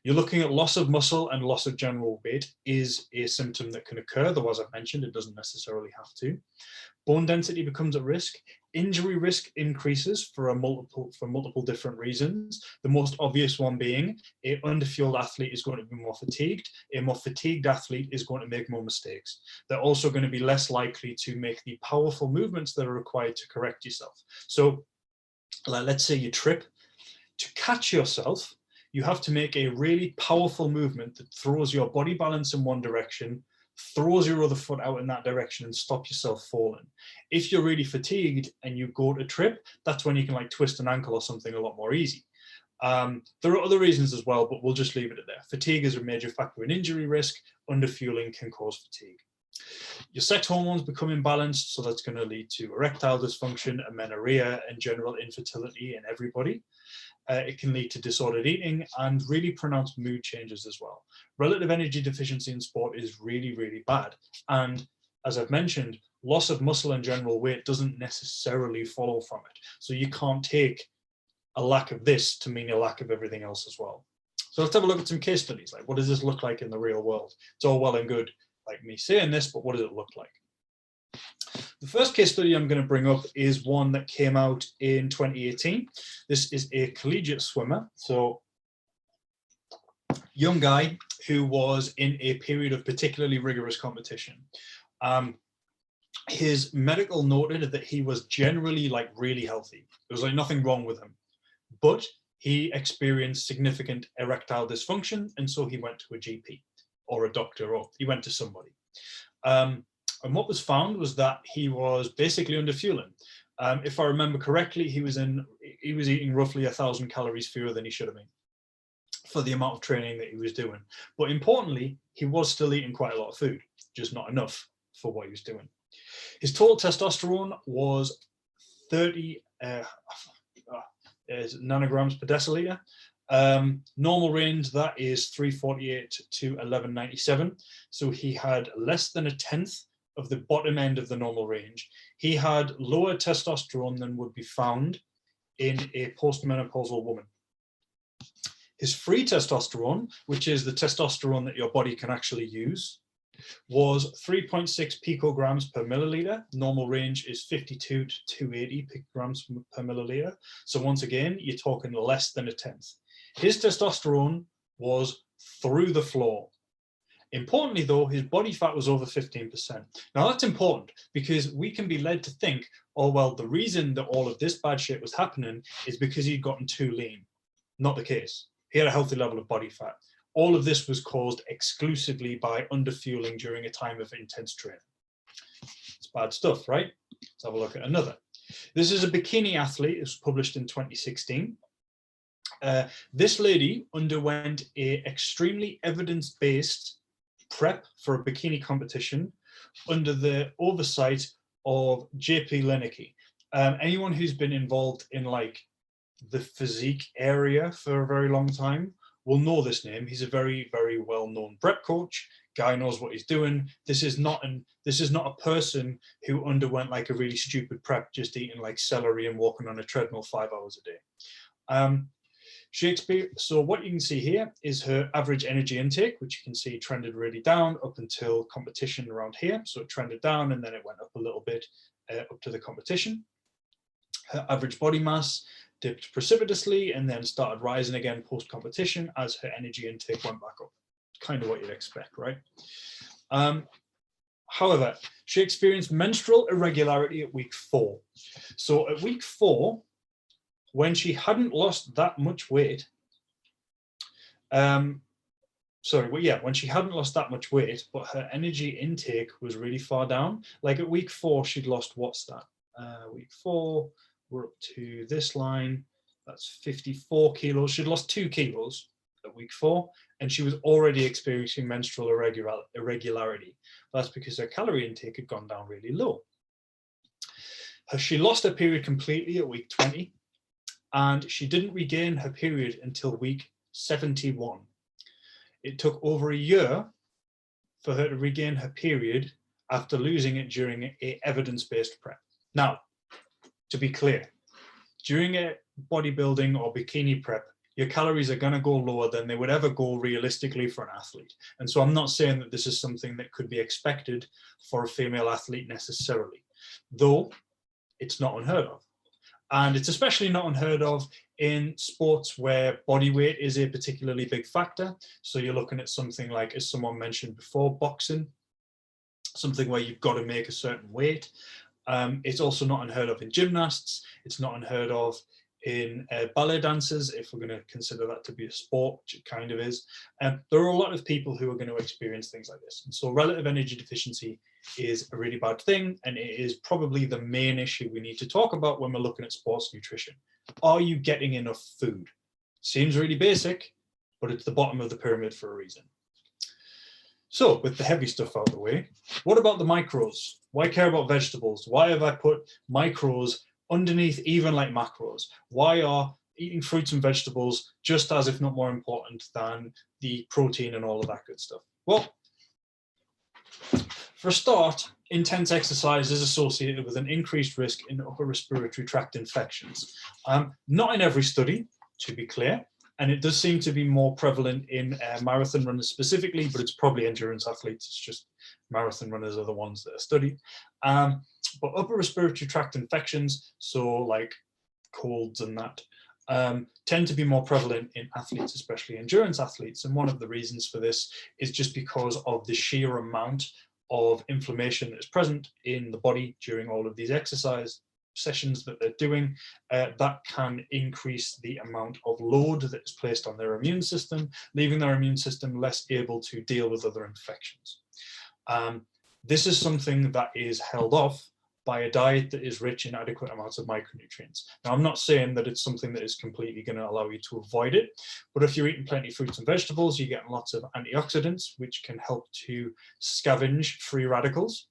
You're looking at loss of muscle and loss of general weight is a symptom that can occur, though as I've mentioned, it doesn't necessarily have to. Bone density becomes at risk. Injury risk increases for multiple different reasons. The most obvious one being an underfueled athlete is going to be more fatigued. A more fatigued athlete is going to make more mistakes. They're also going to be less likely to make the powerful movements that are required to correct yourself. So let's say you trip. To catch yourself, you have to make a really powerful movement that throws your body balance in one direction, throws your other foot out in that direction and stop yourself falling. If you're really fatigued and you go to trip, that's when you can like twist an ankle or something a lot more easy. There are other reasons as well, but we'll just leave it at there. Fatigue is a major factor in injury risk. Underfueling can cause fatigue. Your sex hormones become imbalanced, so that's going to lead to erectile dysfunction, amenorrhea, and general infertility in everybody. It can lead to disordered eating and really pronounced mood changes as well. Relative energy deficiency in sport is really, really bad. And as I've mentioned, loss of muscle and general weight doesn't necessarily follow from it. So you can't take a lack of this to mean a lack of everything else as well. So let's have a look at some case studies. Like, what does this look like in the real world? It's all well and good, like me saying this, but what does it look like? The first case study I'm going to bring up is one that came out in 2018. This is a collegiate swimmer, so young guy who was in a period of particularly rigorous competition. His medical noted that he was generally like really healthy. There was like nothing wrong with him, but he experienced significant erectile dysfunction, and so he went to a GP or a doctor, or he went to somebody. And what was found was that he was basically underfueling. If I remember correctly, he was eating roughly 1,000 calories fewer than he should have been for the amount of training that he was doing. But importantly, he was still eating quite a lot of food, just not enough for what he was doing. His total testosterone was 30 nanograms per deciliter. Normal range, that is 348 to 1197. So he had less than a tenth of the bottom end of the normal range. He had lower testosterone than would be found in a postmenopausal woman. His free testosterone, which is the testosterone that your body can actually use, was 3.6 picograms per milliliter. Normal range is 52 to 280 picograms per milliliter. So once again, you're talking less than a tenth. His testosterone was through the floor. Importantly, though, his body fat was over 15%. Now, that's important because we can be led to think, oh, well, the reason that all of this bad shit was happening is because he'd gotten too lean. Not the case. He had a healthy level of body fat. All of this was caused exclusively by underfueling during a time of intense training. It's bad stuff, right? Let's have a look at another. This is a bikini athlete. It was published in 2016. This lady underwent an extremely evidence-based prep for a bikini competition under the oversight of JP Lenicky. Anyone who's been involved in like the physique area for a very long time will know this name. He's a very, very well-known prep coach. Guy knows what he's doing. This is not a person who underwent like a really stupid prep, just eating like celery and walking on a treadmill 5 hours a day. So what you can see here is her average energy intake, which you can see trended really down up until competition around here. So it trended down and then it went up a little bit up to the competition. Her average body mass dipped precipitously and then started rising again post-competition as her energy intake went back up. Kind of what you'd expect, right? However, she experienced menstrual irregularity at week 4. So at week 4, when she hadn't lost that much weight, when she hadn't lost that much weight, but her energy intake was really far down. Like at week 4, she'd lost, what's that? Week 4, we're up to this line. That's 54 kilos. She'd lost 2 kilos at week 4, and she was already experiencing menstrual irregularity. That's because her calorie intake had gone down really low. She lost her period completely at week 20, and she didn't regain her period until week 71. It took over a year for her to regain her period after losing it during a evidence-based prep. Now, to be clear, during a bodybuilding or bikini prep, your calories are going to go lower than they would ever go realistically for an athlete. And so I'm not saying that this is something that could be expected for a female athlete necessarily, though it's not unheard of. And it's especially not unheard of in sports where body weight is a particularly big factor. So you're looking at something like, as someone mentioned before, boxing, something where you've got to make a certain weight. It's also not unheard of in gymnasts. It's not unheard of in ballet dancers, if we're going to consider that to be a sport, which it kind of is. There are a lot of people who are going to experience things like this. And so relative energy deficiency is a really bad thing, and it is probably the main issue we need to talk about when we're looking at sports nutrition. Are you getting enough food? Seems really basic, but it's the bottom of the pyramid for a reason. So with the heavy stuff out of the way, what about the micros? Why care about vegetables? Why have I put micros underneath even like macros? Why are eating fruits and vegetables just as, if not more important than the protein and all of that good stuff? Well, for a start, intense exercise is associated with an increased risk in upper respiratory tract infections. Not in every study, to be clear, and it does seem to be more prevalent in marathon runners specifically, but it's probably endurance athletes. It's just marathon runners are the ones that are studied. But upper respiratory tract infections, so like colds and that, tend to be more prevalent in athletes, especially endurance athletes. And one of the reasons for this is just because of the sheer amount of inflammation that is present in the body during all of these exercise sessions that they're doing. That can increase the amount of load that is placed on their immune system, leaving their immune system less able to deal with other infections. This is something that is held off by a diet that is rich in adequate amounts of micronutrients. Now, I'm not saying that it's something that is completely going to allow you to avoid it, but if you're eating plenty of fruits and vegetables, you're getting lots of antioxidants, which can help to scavenge free radicals.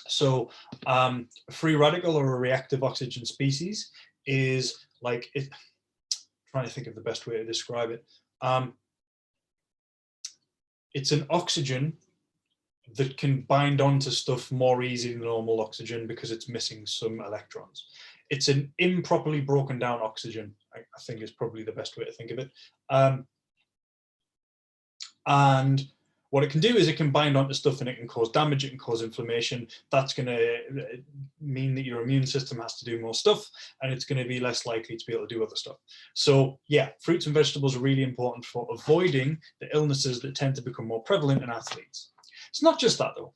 So a free radical or a reactive oxygen species is like, trying to think of the best way to describe it. It's an oxygen that can bind onto stuff more easily than normal oxygen because it's missing some electrons. It's an improperly broken down oxygen, I think is probably the best way to think of it. And what it can do is it can bind onto stuff and it can cause damage, it can cause inflammation. That's going to mean that your immune system has to do more stuff, and it's going to be less likely to be able to do other stuff. So yeah, fruits and vegetables are really important for avoiding the illnesses that tend to become more prevalent in athletes. It's not just that though.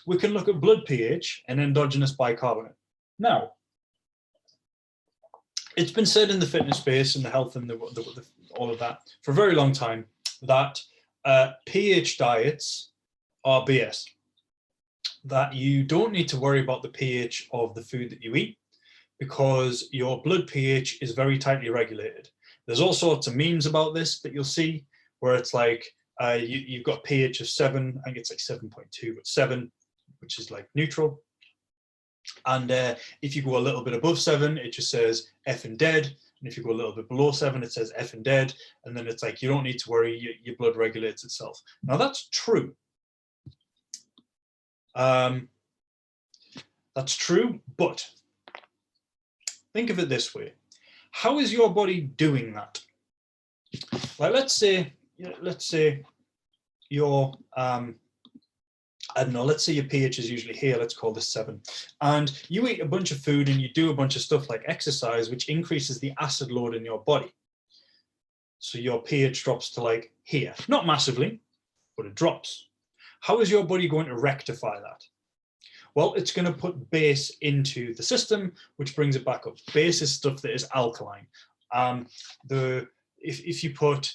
We can look at blood pH and endogenous bicarbonate. Now, it's been said in the fitness space and the health and all of that for a very long time that pH diets are BS. That you don't need to worry about the pH of the food that you eat because your blood pH is very tightly regulated. There's all sorts of memes about this that you'll see where it's like, you've got pH of 7, I think it's like 7.2, but 7, which is like neutral. And if you go a little bit above 7, it just says effing dead. And if you go a little bit below 7, it says effing dead. And then it's like, you don't need to worry, your blood regulates itself. Now that's true. That's true, but think of it this way. How is your body doing that? Like, let's say your, I don't know, let's say your pH is usually here, let's call this 7. And you eat a bunch of food and you do a bunch of stuff like exercise, which increases the acid load in your body. So your pH drops to like here. Not massively, but it drops. How is your body going to rectify that? Well, it's going to put base into the system, which brings it back up. Base is stuff that is alkaline. If you put,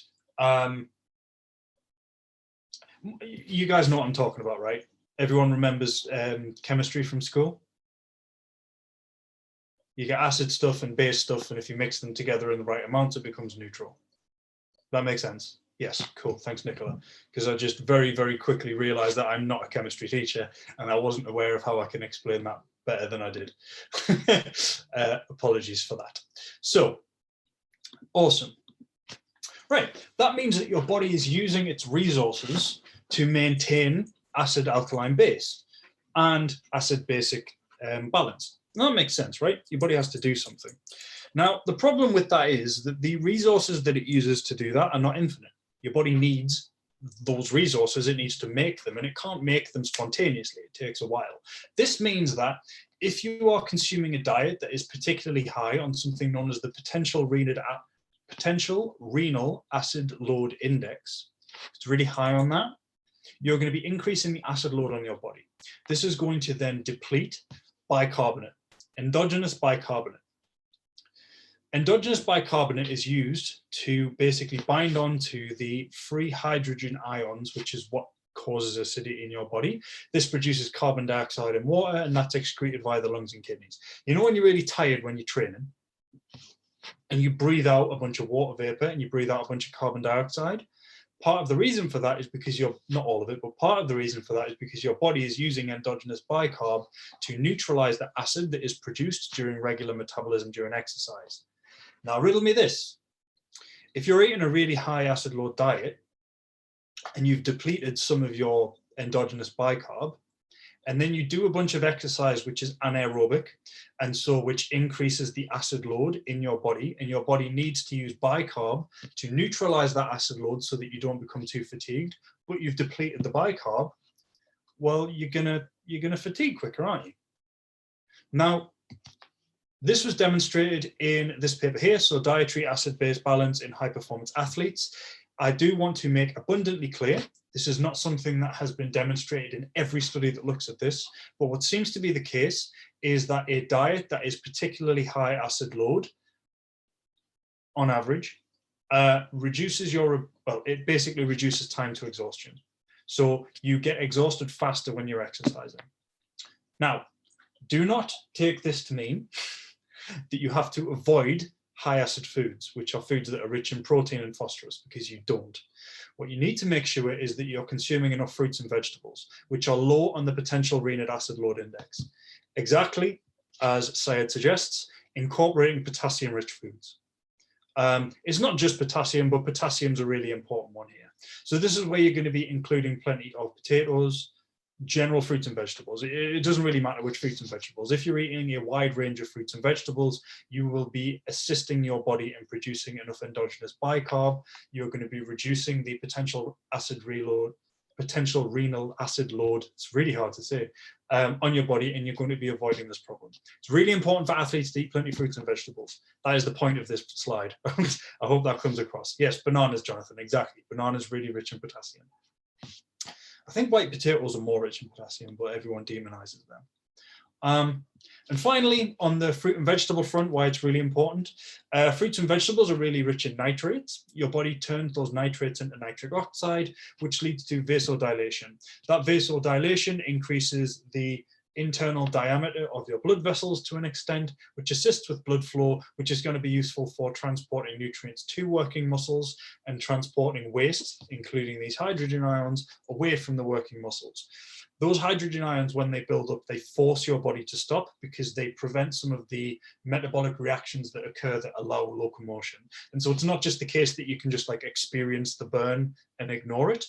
you guys know what I'm talking about, right? Everyone remembers chemistry from school. You get acid stuff and base stuff, and if you mix them together in the right amount, it becomes neutral. That makes sense? Yes, cool. Thanks, Nicola. Because I just very, very quickly realized that I'm not a chemistry teacher, and I wasn't aware of how I can explain that better than I did. Apologies for that. So, awesome. Right, that means that your body is using its resources to maintain acid-alkaline base and acid-basic balance. Now, that makes sense, right? Your body has to do something. Now, the problem with that is that the resources that it uses to do that are not infinite. Your body needs those resources, it needs to make them, and it can't make them spontaneously. It takes a while. This means that if you are consuming a diet that is particularly high on something known as the potential renal acid load index, it's really high on that, you're going to be increasing the acid load on your body. This is going to then deplete bicarbonate, endogenous bicarbonate. Endogenous bicarbonate is used to basically bind onto the free hydrogen ions, which is what causes acidity in your body. This produces carbon dioxide and water, and that's excreted via the lungs and kidneys. You know when you're really tired when you're training, and you breathe out a bunch of water vapor and you breathe out a bunch of carbon dioxide? Part of the reason for that is because not all of it, but part of the reason for that is because your body is using endogenous bicarb to neutralize the acid that is produced during regular metabolism during exercise. Now, riddle me this. If you're eating a really high acid load diet and you've depleted some of your endogenous bicarb, and then you do a bunch of exercise which is anaerobic, and so which increases the acid load in your body, and your body needs to use bicarb to neutralize that acid load so that you don't become too fatigued, but you've depleted the bicarb, well, you're gonna fatigue quicker, aren't you? Now, this was demonstrated in this paper here, so dietary acid-base balance in high-performance athletes. I do want to make abundantly clear, this is not something that has been demonstrated in every study that looks at this, but what seems to be the case is that a diet that is particularly high acid load, on average, reduces it basically reduces time to exhaustion. So you get exhausted faster when you're exercising. Now, do not take this to mean that you have to avoid high acid foods, which are foods that are rich in protein and phosphorus, because you don't. What you need to make sure is that you're consuming enough fruits and vegetables, which are low on the potential renal acid load index. Exactly as Syed suggests, incorporating potassium-rich foods. It's not just potassium, but potassium's a really important one here. So this is where you're going to be including plenty of potatoes, general fruits and vegetables. It doesn't really matter which fruits and vegetables. If you're eating a wide range of fruits and vegetables, you will be assisting your body in producing enough endogenous bicarb. You're going to be reducing the potential renal acid load, it's really hard to say, on your body, and you're going to be avoiding this problem. It's really important for athletes to eat plenty of fruits and vegetables. That is the point of this slide. I hope that comes across. Yes, bananas, Jonathan, exactly. Bananas really rich in potassium. I think white potatoes are more rich in potassium, but everyone demonizes them. And finally, on the fruit and vegetable front, why it's really important, fruits and vegetables are really rich in nitrates. Your body turns those nitrates into nitric oxide, which leads to vasodilation. That vasodilation increases the internal diameter of your blood vessels to an extent, which assists with blood flow, which is going to be useful for transporting nutrients to working muscles and transporting waste, including these hydrogen ions, away from the working muscles. Those hydrogen ions, when they build up, they force your body to stop because they prevent some of the metabolic reactions that occur that allow locomotion. And so it's not just the case that you can just like experience the burn and ignore it.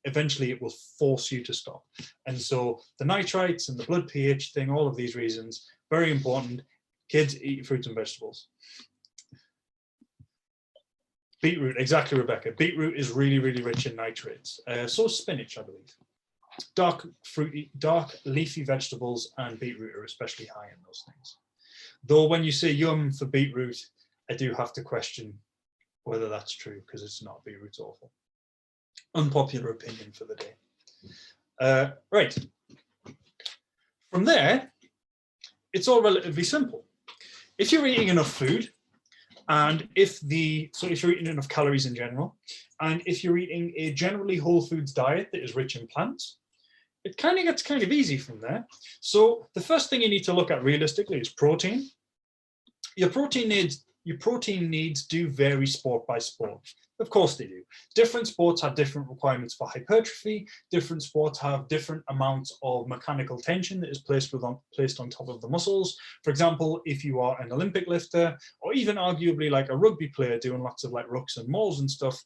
Eventually it will force you to stop. And so the nitrites and the blood pH thing, all of these reasons, very important. Kids, eat fruits and vegetables. Beetroot, exactly, Rebecca. Beetroot is really, really rich in nitrates. So is spinach, I believe. Dark leafy vegetables and beetroot are especially high in those things. Though when you say yum for beetroot, I do have to question whether that's true, because it's not. Beetroot's awful. Unpopular opinion for the day. Right. From there, it's all relatively simple. If you're eating enough food, and if you're eating enough calories in general, and if you're eating a generally whole foods diet that is rich in plants, it kind of gets kind of easy from there. So the first thing you need to look at realistically is protein. Your protein needs do vary sport by sport. Of course they do. Different sports have different requirements for hypertrophy. Different sports have different amounts of mechanical tension that is placed on top of the muscles. For example, if you are an Olympic lifter, or even arguably like a rugby player doing lots of like rucks and mauls and stuff,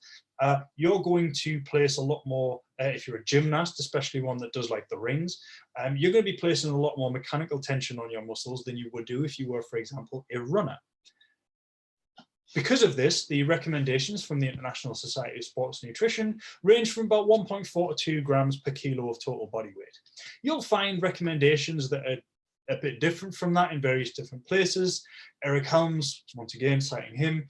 you're going to place a lot more, if you're a gymnast, especially one that does like the rings, you're going to be placing a lot more mechanical tension on your muscles than you would do if you were, for example, a runner. Because of this, the recommendations from the International Society of Sports Nutrition range from about 1.4 to 2 grams per kilo of total body weight. You'll find recommendations that are a bit different from that in various different places. Eric Helms, once again citing him,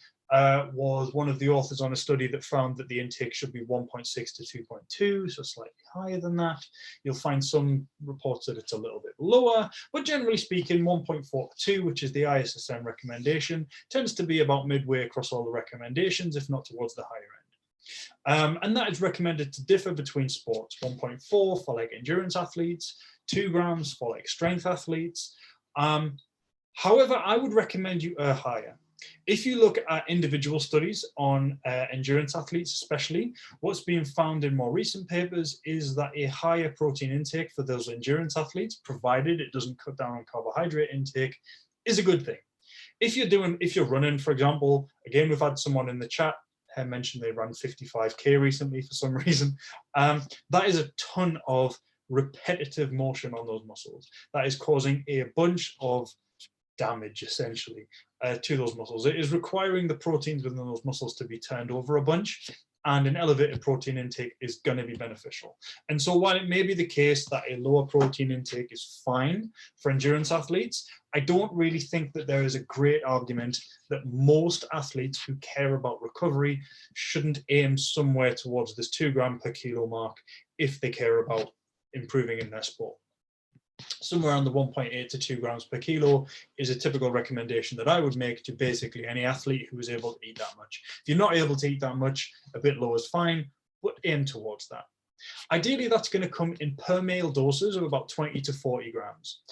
was one of the authors on a study that found that the intake should be 1.6 to 2.2, so slightly higher than that. You'll find some reports that it's a little bit lower, but generally speaking, 1.4 to 2, which is the ISSN recommendation, tends to be about midway across all the recommendations, if not towards the higher end. And that is recommended to differ between sports. 1.4 for like endurance athletes, 2 grams for like strength athletes. However, I would recommend you higher. If you look at individual studies on endurance athletes especially, what's being found in more recent papers is that a higher protein intake for those endurance athletes, provided it doesn't cut down on carbohydrate intake, is a good thing. If you're running, for example, again, we've had someone in the chat mentioned they ran 55K recently for some reason. That is a ton of repetitive motion on those muscles. That is causing a bunch of damage essentially to those muscles. It is requiring the proteins within those muscles to be turned over a bunch, and an elevated protein intake is going to be beneficial. And so while it may be the case that a lower protein intake is fine for endurance athletes, I don't really think that there is a great argument that most athletes who care about recovery shouldn't aim somewhere towards this 2 gram per kilo mark if they care about improving in their sport. Somewhere around the 1.8 to 2 grams per kilo is a typical recommendation that I would make to basically any athlete who is able to eat that much. If you're not able to eat that much, a bit low is fine, but aim towards that. Ideally, that's going to come in per meal doses of about 20 to 40 grams.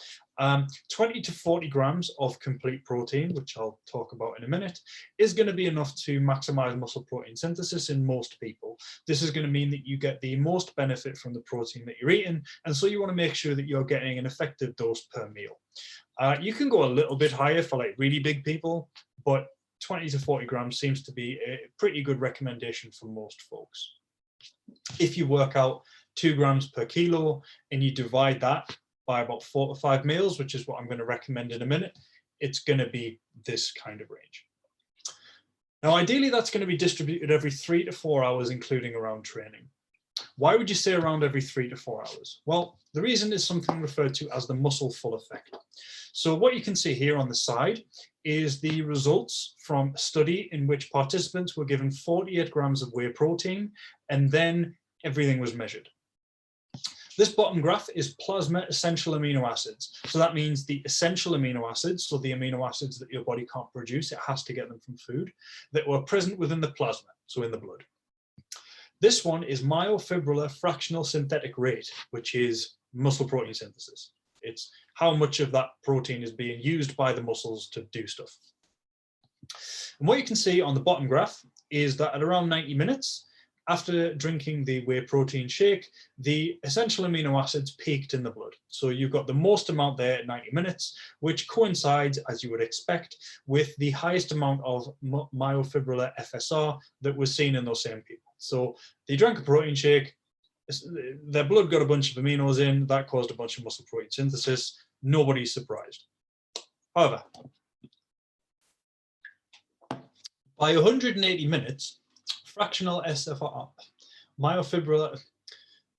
20 to 40 grams of complete protein, which I'll talk about in a minute, is going to be enough to maximize muscle protein synthesis in most people. This is going to mean that you get the most benefit from the protein that you're eating, and so you want to make sure that you're getting an effective dose per meal. You can go a little bit higher for like really big people, but 20 to 40 grams seems to be a pretty good recommendation for most folks. If you work out 2 grams per kilo and you divide that by about 4 to 5 meals, which is what I'm going to recommend in a minute, it's going to be this kind of range. Now, ideally, that's going to be distributed every 3 to 4 hours, including around training. Why would you say around every 3 to 4 hours? Well, the reason is something referred to as the muscle full effect. So what you can see here on the side is the results from a study in which participants were given 48 grams of whey protein, and then everything was measured. This bottom graph is plasma essential amino acids. So that means the essential amino acids, so the amino acids that your body can't produce, it has to get them from food, that were present within the plasma, so in the blood. This one is myofibrillar fractional synthetic rate, which is muscle protein synthesis. It's how much of that protein is being used by the muscles to do stuff. And what you can see on the bottom graph is that at around 90 minutes, after drinking the whey protein shake, the essential amino acids peaked in the blood. So you've got the most amount there at 90 minutes, which coincides, as you would expect, with the highest amount of myofibrillar FSR that was seen in those same people. So they drank a protein shake, their blood got a bunch of aminos in, that caused a bunch of muscle protein synthesis. Nobody's surprised. However, by 180 minutes, fractional SFR, myofibrillar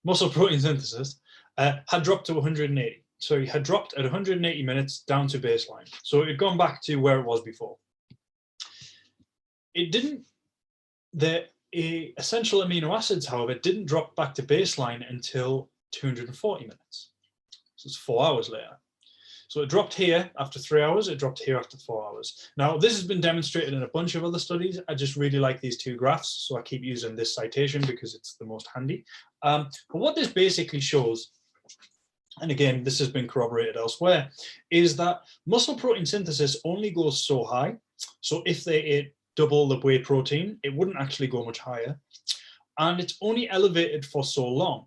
muscle protein synthesis, had dropped to 180. So it had dropped at 180 minutes down to baseline. So it had gone back to where it was before. It didn't, Essential amino acids, however, didn't drop back to baseline until 240 minutes. So it's 4 hours later. So it dropped here after 3 hours, it dropped here after 4 hours. Now, this has been demonstrated in a bunch of other studies. I just really like these two graphs, so I keep using this citation because it's the most handy. But what this basically shows, and again, this has been corroborated elsewhere, is that muscle protein synthesis only goes so high. So if they ate double the whey protein, it wouldn't actually go much higher. And it's only elevated for so long.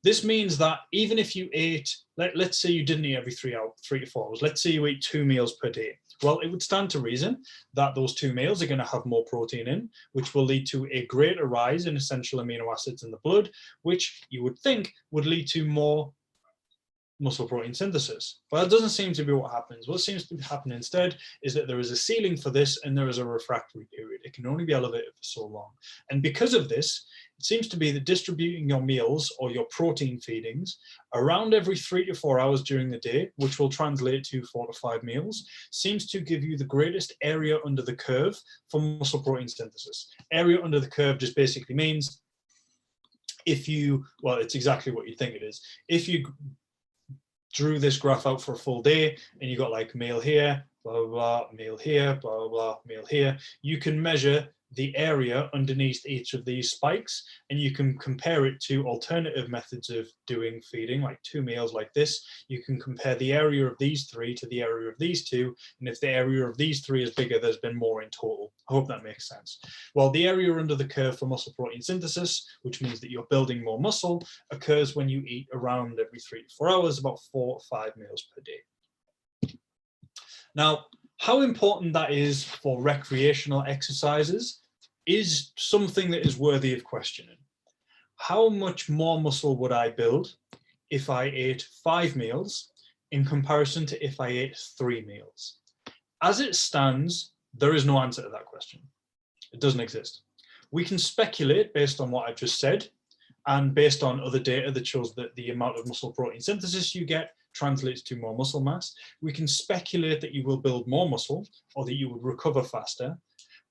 This means that even if you ate, let's say you didn't eat every 3 to 4 hours, let's say you ate 2 meals per day. Well, it would stand to reason that those 2 meals are going to have more protein in, which will lead to a greater rise in essential amino acids in the blood, which you would think would lead to more muscle protein synthesis. But that doesn't seem to be what happens. What seems to happen instead is that there is a ceiling for this and there is a refractory period. It can only be elevated for so long. And because of this, it seems to be that distributing your meals or your protein feedings around every 3 to 4 hours during the day, which will translate to 4 to 5 meals, seems to give you the greatest area under the curve for muscle protein synthesis. Area under the curve just basically means if you, well, it's exactly what you think it is. If you drew this graph out for a full day and you got like meal here, blah, blah, blah, meal here, blah, blah, blah, meal here, you can measure the area underneath each of these spikes and you can compare it to alternative methods of doing feeding, like 2 meals like this. You can compare the area of these 3 to the area of these 2, and if the area of these 3 is bigger, there's been more in total. I hope that makes sense. Well, the area under the curve for muscle protein synthesis, which means that you're building more muscle, occurs when you eat around every 3 to 4 hours, about 4 or 5 meals per day. Now, how important that is for recreational exercises is something that is worthy of questioning. How much more muscle would I build if I ate 5 meals in comparison to if I ate 3 meals? As it stands, there is no answer to that question. It doesn't exist. We can speculate based on what I've just said and based on other data that shows that the amount of muscle protein synthesis you get translates to more muscle mass. We can speculate that you will build more muscle or that you would recover faster,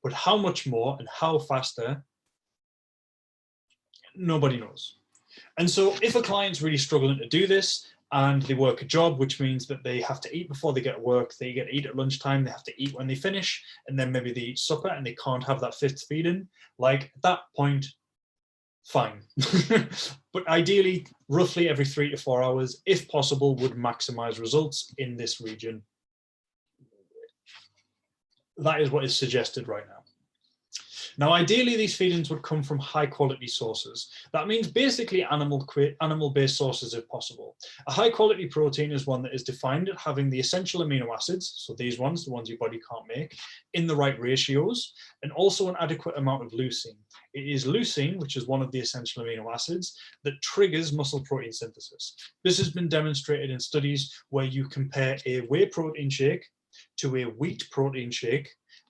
but how much more and how faster, nobody knows. And so if a client's really struggling to do this and they work a job, which means that they have to eat before they get to work, they get to eat at lunchtime, they have to eat when they finish, and then maybe they eat supper and they can't have that 5th feeding, like at that point, fine. But ideally, roughly every 3 to 4 hours, if possible, would maximize results in this region. That is what is suggested right now. Now, ideally, these feedings would come from high-quality sources. That means basically animal-based sources if possible. A high-quality protein is one that is defined as having the essential amino acids, so these ones, the ones your body can't make, in the right ratios, and also an adequate amount of leucine. It is leucine, which is one of the essential amino acids, that triggers muscle protein synthesis. This has been demonstrated in studies where you compare a whey protein shake to a wheat protein shake,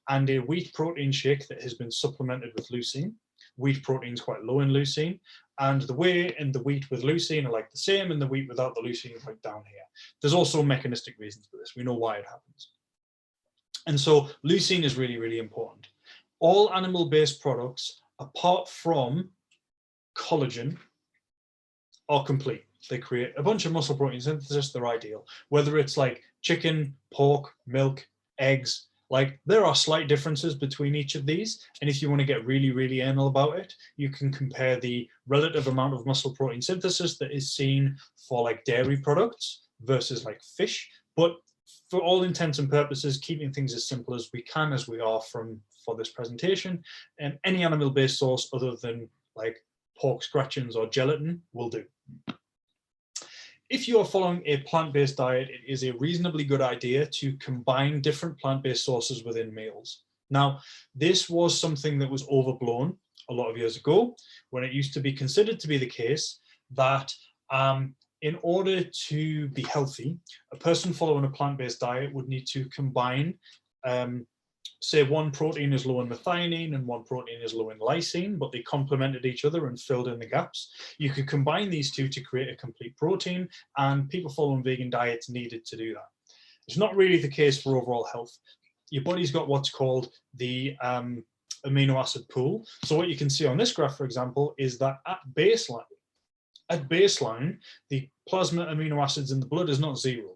and a wheat protein shake that has been supplemented with leucine. Wheat protein is quite low in leucine, and the whey and the wheat with leucine are like the same, and the wheat without the leucine is like down here. There's also mechanistic reasons for this. We know why it happens. And so leucine is really, really important. All animal-based products, apart from collagen, are complete. They create a bunch of muscle protein synthesis, they're ideal. Whether it's like chicken, pork, milk, eggs, like there are slight differences between each of these. And if you want to get really, really anal about it, you can compare the relative amount of muscle protein synthesis that is seen for like dairy products versus like fish. But for all intents and purposes, keeping things as simple as we can, as we are for this presentation, and any animal-based source other than like pork scratchings or gelatin will do. If you are following a plant-based diet, it is a reasonably good idea to combine different plant-based sources within meals. Now, this was something that was overblown a lot of years ago, when it used to be considered to be the case that in order to be healthy, a person following a plant-based diet would need to combine, say one protein is low in methionine and one protein is low in lysine, but they complemented each other and filled in the gaps. You could combine these two to create a complete protein, and people following vegan diets needed to do that. It's not really the case for overall health. Your body's got what's called the amino acid pool. So what you can see on this graph, for example, is that at baseline, the plasma amino acids in the blood is not 0.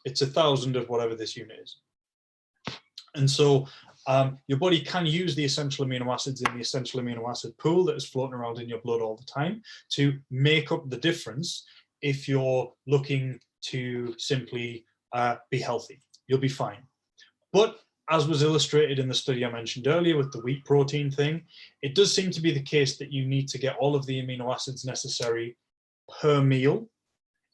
It's 1,000 of whatever this unit is. And so your body can use the essential amino acids in the essential amino acid pool that is floating around in your blood all the time to make up the difference if you're looking to simply be healthy. You'll be fine. But as was illustrated in the study I mentioned earlier with the wheat protein thing, it does seem to be the case that you need to get all of the amino acids necessary per meal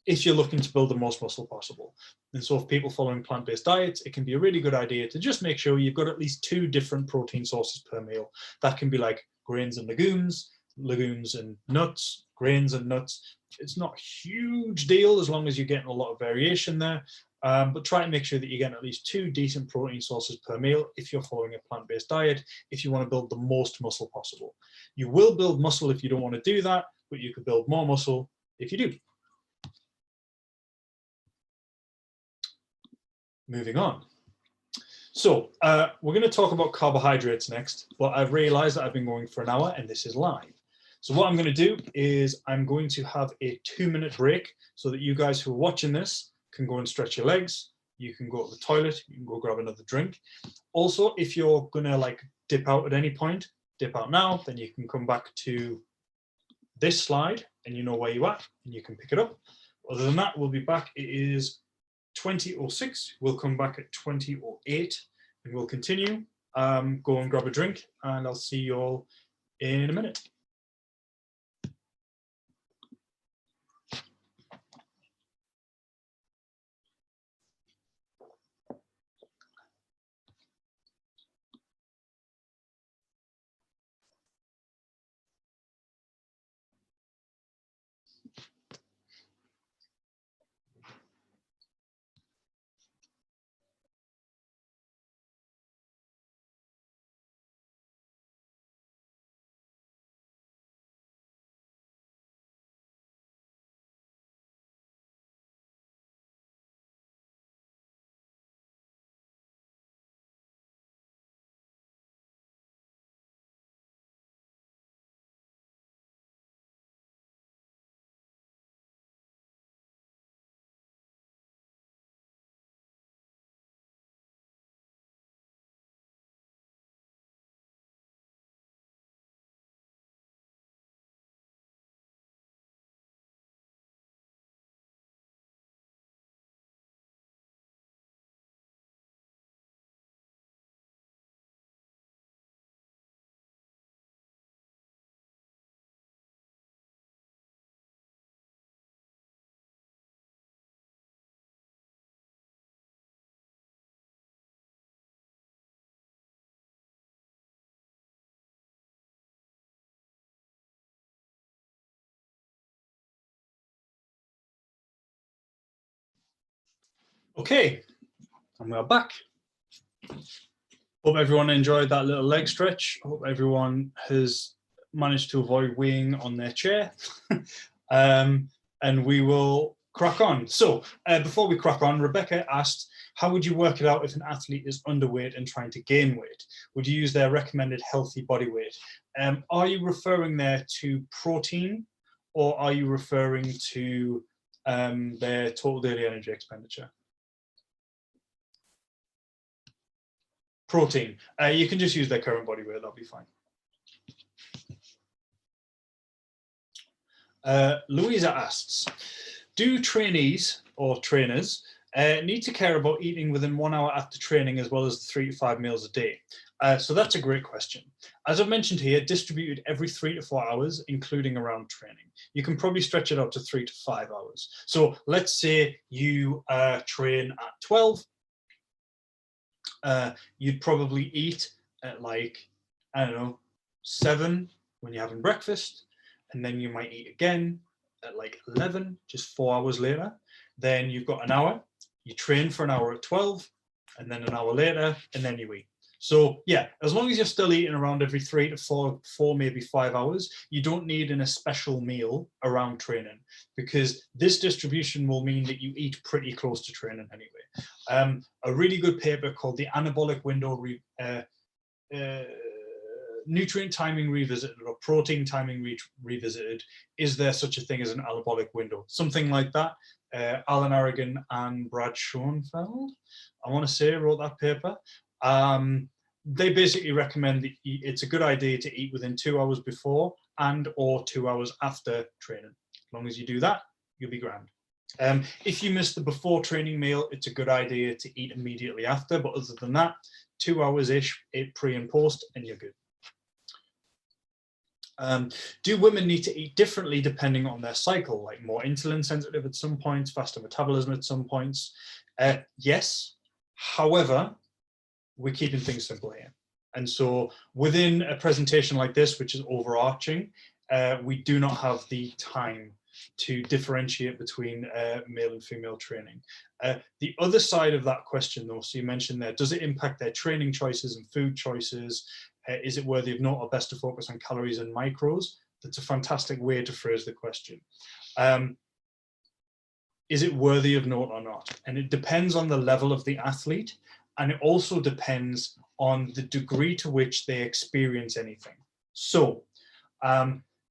if you're looking to build the most muscle possible. And so if people following plant-based diets, it can be a really good idea to just make sure you've got at least 2 different protein sources per meal. That can be like grains and legumes, legumes and nuts, grains and nuts. It's not a huge deal as long as you're getting a lot of variation there. But try and make sure that you're getting at least 2 decent protein sources per meal if you're following a plant-based diet, if you want to build the most muscle possible. You will build muscle if you don't want to do that, but you could build more muscle if you do. Moving on. So we're going to talk about carbohydrates next, but I've realized that I've been going for an hour and this is live. So what I'm going to do is I'm going to have a 2-minute break so that you guys who are watching this can go and stretch your legs. You can go to the toilet, you can go grab another drink. Also, if you're going to like dip out at any point, dip out now, then you can come back to this slide and you know where you're at and you can pick it up. Other than that, we'll be back. It is 20:06. We'll come back at 20:08 and we'll continue. Go and grab a drink and I'll see you all in a minute. Okay, and we're back. Hope everyone enjoyed that little leg stretch. Hope everyone has managed to avoid weighing on their chair. And we will crack on. So before we crack on, Rebecca asked, how would you work it out if an athlete is underweight and trying to gain weight? Would you use their recommended healthy body weight? Are you referring there to protein or are you referring to their total daily energy expenditure? Protein. You can just use their current body weight, that'll be fine. Louisa asks, do trainees or trainers need to care about eating within 1 hour after training as well as 3 to 5 meals a day? So that's a great question. As I've mentioned here, distributed every 3 to 4 hours, including around training. You can probably stretch it out to 3 to 5 hours. So let's say you train at 12. You'd probably eat at like, I don't know, 7 when you're having breakfast, and then you might eat again at like 11, just 4 hours later. Then you've got an hour, you train for an hour at 12, and then an hour later, and then you eat. So yeah, as long as you're still eating around every 3 to 4, maybe 5 hours, you don't need a special meal around training, because this distribution will mean that you eat pretty close to training anyway. A really good paper called the Anabolic Window nutrient timing revisited or protein timing revisited, is there such a thing as an anabolic window? Something like that. Alan Aragon and Brad Schoenfeld, I want to say, wrote that paper. They basically recommend that it's a good idea to eat within 2 hours before and or 2 hours after training. As long as you do that, you'll be grand. If you miss the before training meal, it's a good idea to eat immediately after, but other than that, 2 hours-ish, pre and post, and you're good. Do women need to eat differently depending on their cycle, like more insulin sensitive at some points, faster metabolism at some points? Yes. However, we're keeping things simple here. And so within a presentation like this, which is overarching, we do not have the time to differentiate between male and female training. The other side of that question though, so you mentioned there, does it impact their training choices and food choices? Is it worthy of note or best to focus on calories and macros? That's a fantastic way to phrase the question. Is it worthy of note or not? And it depends on the level of the athlete, and it also depends on the degree to which they experience anything. So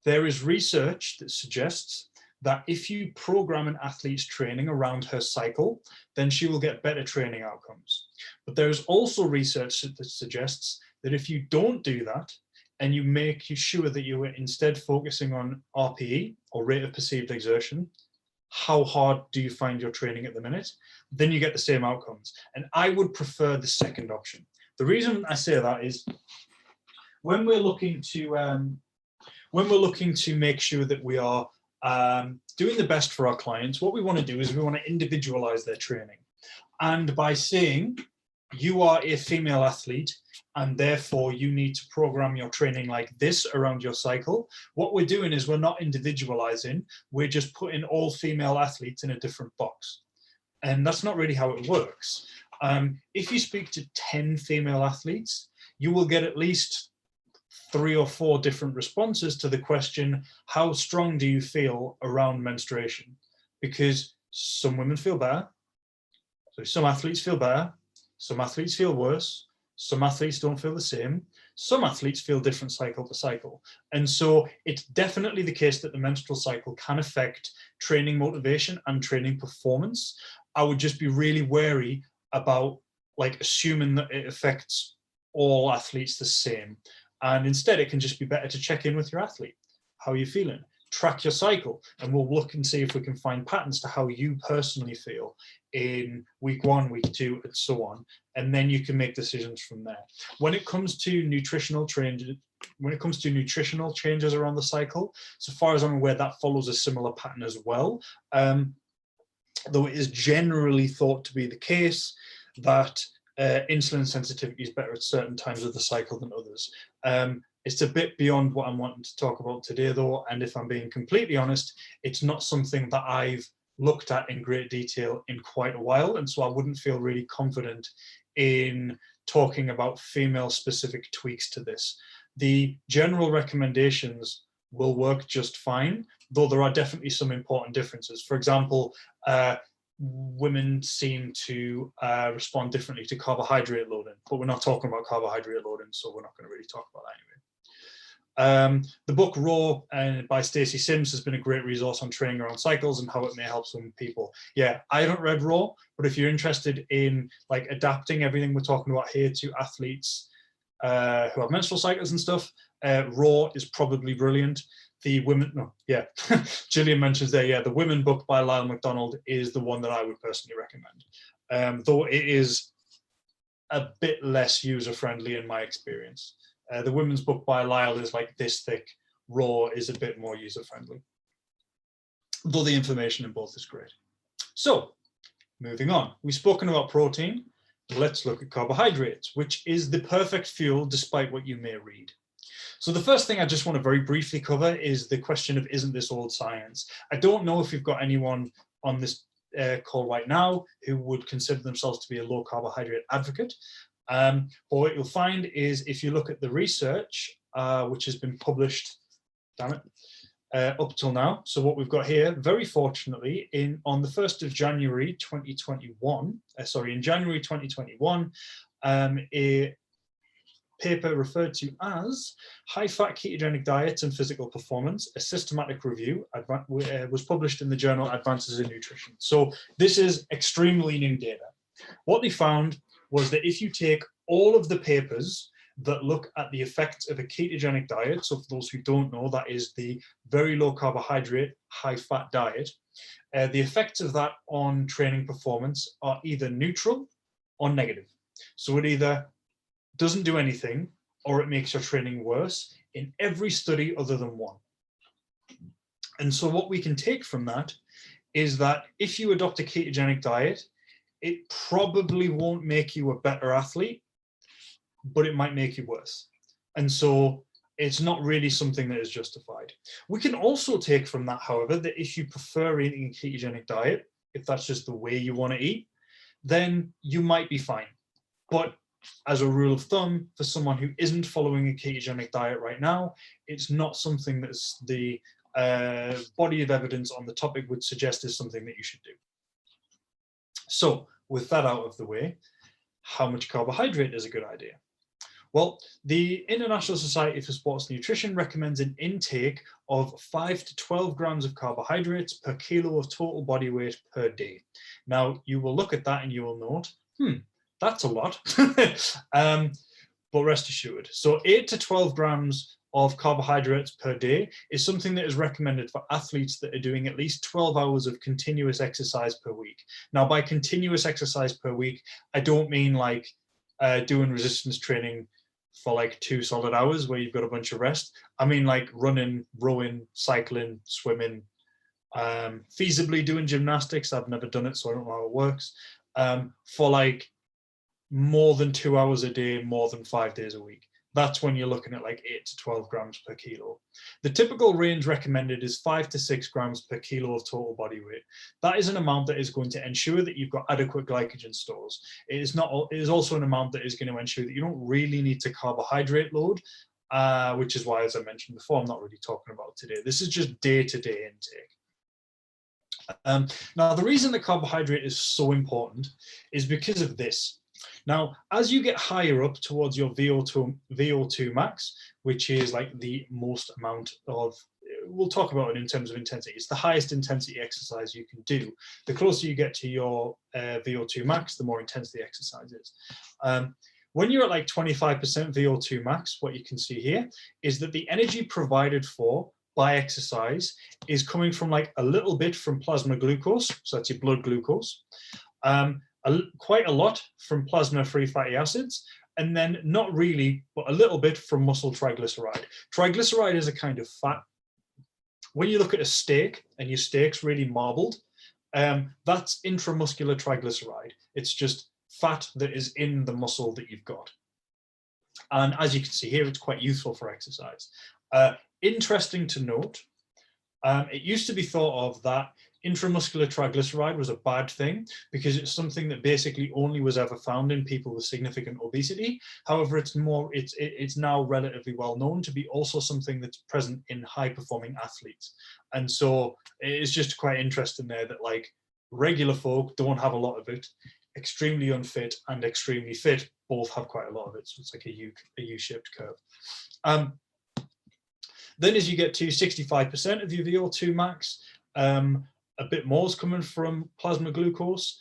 there is research that suggests that if you program an athlete's training around her cycle, then she will get better training outcomes. But there is also research that suggests that if you don't do that, and you make sure that you are instead focusing on RPE, or rate of perceived exertion, how hard do you find your training at the minute, then you get the same outcomes. And I would prefer the second option. The reason I say that is when we're looking to make sure that we are doing the best for our clients, what we want to do is we want to individualize their training. And by saying you are a female athlete and therefore you need to program your training like this around your cycle, what we're doing is we're not individualizing, we're just putting all female athletes in a different box. And that's not really how it works. If you speak to 10 female athletes, you will get at least 3 or 4 different responses to the question, how strong do you feel around menstruation? Because some women feel better, so some athletes feel better, some athletes feel worse, some athletes don't feel the same, some athletes feel different cycle to cycle. And so it's definitely the case that the menstrual cycle can affect training motivation and training performance. I would just be really wary about assuming that it affects all athletes the same. And instead, it can just be better to check in with your athlete. How are you feeling? Track your cycle, and we'll look and see if we can find patterns to how you personally feel in week 1, week 2, and so on. And then you can make decisions from there. When it comes to nutritional changes, around the cycle, so far as I'm aware, that follows a similar pattern as well. Though it is generally thought to be the case that insulin sensitivity is better at certain times of the cycle than others. It's a bit beyond what I'm wanting to talk about today, though, and if I'm being completely honest, it's not something that I've looked at in great detail in quite a while, and so I wouldn't feel really confident in talking about female-specific tweaks to this. The general recommendations will work just fine, though there are definitely some important differences. For example, women seem to respond differently to carbohydrate loading, but we're not talking about carbohydrate loading, so we're not going to really talk about that anyway. The book Raw by Stacey Sims has been a great resource on training around cycles and how it may help some people. Yeah, I haven't read Raw, but if you're interested in adapting everything we're talking about here to athletes who have menstrual cycles and stuff, Raw is probably brilliant. The women, Gillian mentions there, yeah, the women book by Lyle McDonald is the one that I would personally recommend, though it is a bit less user-friendly in my experience. The women's book by Lyle is like this thick. Raw is a bit more user-friendly, though the information in both is great. So, moving on. We've spoken about protein. Let's look at carbohydrates, which is the perfect fuel despite what you may read. So the first thing I just want to very briefly cover is the question of, isn't this old science? I don't know if you've got anyone on this call right now who would consider themselves to be a low carbohydrate advocate. But what you'll find is if you look at the research, which has been published, up till now. So what we've got here, very fortunately, on the 1st of January 2021, in January 2021, paper referred to as High-Fat Ketogenic Diets and Physical Performance, a systematic review, was published in the journal Advances in Nutrition. So this is extremely new data. What they found was that if you take all of the papers that look at the effects of a ketogenic diet, so for those who don't know, that is the very low carbohydrate, high fat diet, the effects of that on training performance are either neutral or negative. So it either doesn't do anything or it makes your training worse in every study other than one. And so what we can take from that is that if you adopt a ketogenic diet, it probably won't make you a better athlete, but it might make you worse. And so it's not really something that is justified. We can also take from that, however, that if you prefer eating a ketogenic diet, if that's just the way you want to eat, then you might be fine. But as a rule of thumb, for someone who isn't following a ketogenic diet right now, it's not something that the body of evidence on the topic would suggest is something that you should do. So with that out of the way, how much carbohydrate is a good idea? Well, the International Society for Sports Nutrition recommends an intake of 5 to 12 grams of carbohydrates per kilo of total body weight per day. Now, you will look at that and you will note, that's a lot. But rest assured, so 8 to 12 grams of carbohydrates per day is something that is recommended for athletes that are doing at least 12 hours of continuous exercise per week. Now, by continuous exercise per week, I don't mean like doing resistance training for like 2 solid hours where you've got a bunch of rest. I mean like running, rowing, cycling, swimming, feasibly doing gymnastics. I've never done it, so I don't know how it works. For like more than 2 hours a day, more than 5 days a week. That's when you're looking at like 8 to 12 grams per kilo. The typical range recommended is 5 to 6 grams per kilo of total body weight. That is an amount that is going to ensure that you've got adequate glycogen stores. It is also an amount that is going to ensure that you don't really need to carbohydrate load, which is why, as I mentioned before, I'm not really talking about today. This is just day-to-day intake. Now, the reason that carbohydrate is so important is because of this. Now, as you get higher up towards your VO2 max, which is like the most amount of, we'll talk about it in terms of intensity. It's the highest intensity exercise you can do. The closer you get to your VO2 max, the more intense the exercise is. When you're at like 25% VO2 max, what you can see here is that the energy provided for by exercise is coming from like a little bit from plasma glucose, so that's your blood glucose, quite a lot from plasma-free fatty acids, and then not really, but a little bit from muscle triglyceride. Triglyceride is a kind of fat. When you look at a steak and your steak's really marbled, that's intramuscular triglyceride. It's just fat that is in the muscle that you've got. And as you can see here, it's quite useful for exercise. Interesting to note, it used to be thought of that intramuscular triglyceride was a bad thing because it's something that basically only was ever found in people with significant obesity. However, it's now relatively well known to be also something that's present in high performing athletes. And so it's just quite interesting there that like regular folk don't have a lot of it, extremely unfit and extremely fit both have quite a lot of it. So it's like a U-shaped curve. Then as you get to 65% of your VO2 max, a bit more is coming from plasma glucose,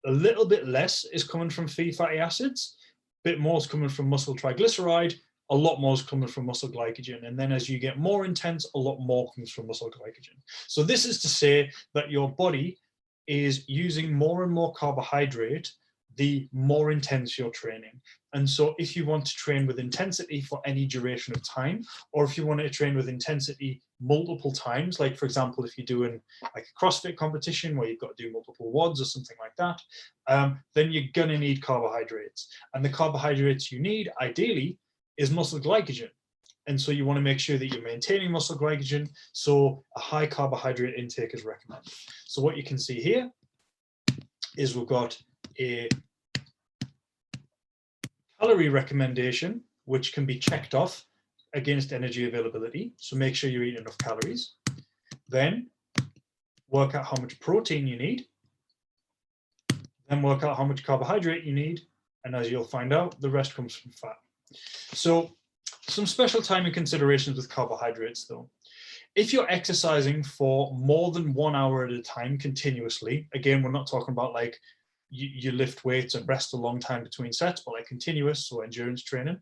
a little bit less is coming from free fatty acids, a bit more is coming from muscle triglyceride, a lot more is coming from muscle glycogen. And then as you get more intense, a lot more comes from muscle glycogen. So this is to say that your body is using more and more carbohydrate the more intense your training. And so if you want to train with intensity for any duration of time, or if you want to train with intensity multiple times, like for example, if you're doing like a CrossFit competition where you've got to do multiple WODs or something like that, then you're gonna need carbohydrates. And the carbohydrates you need, ideally, is muscle glycogen. And so you want to make sure that you're maintaining muscle glycogen, so a high carbohydrate intake is recommended. So what you can see here is we've got a calorie recommendation, which can be checked off against energy availability. So make sure you eat enough calories. Then work out how much protein you need. Then work out how much carbohydrate you need. And as you'll find out, the rest comes from fat. So some special timing considerations with carbohydrates though. If you're exercising for more than 1 hour at a time continuously, again, we're not talking about like you lift weights and rest a long time between sets, but like continuous, so endurance training,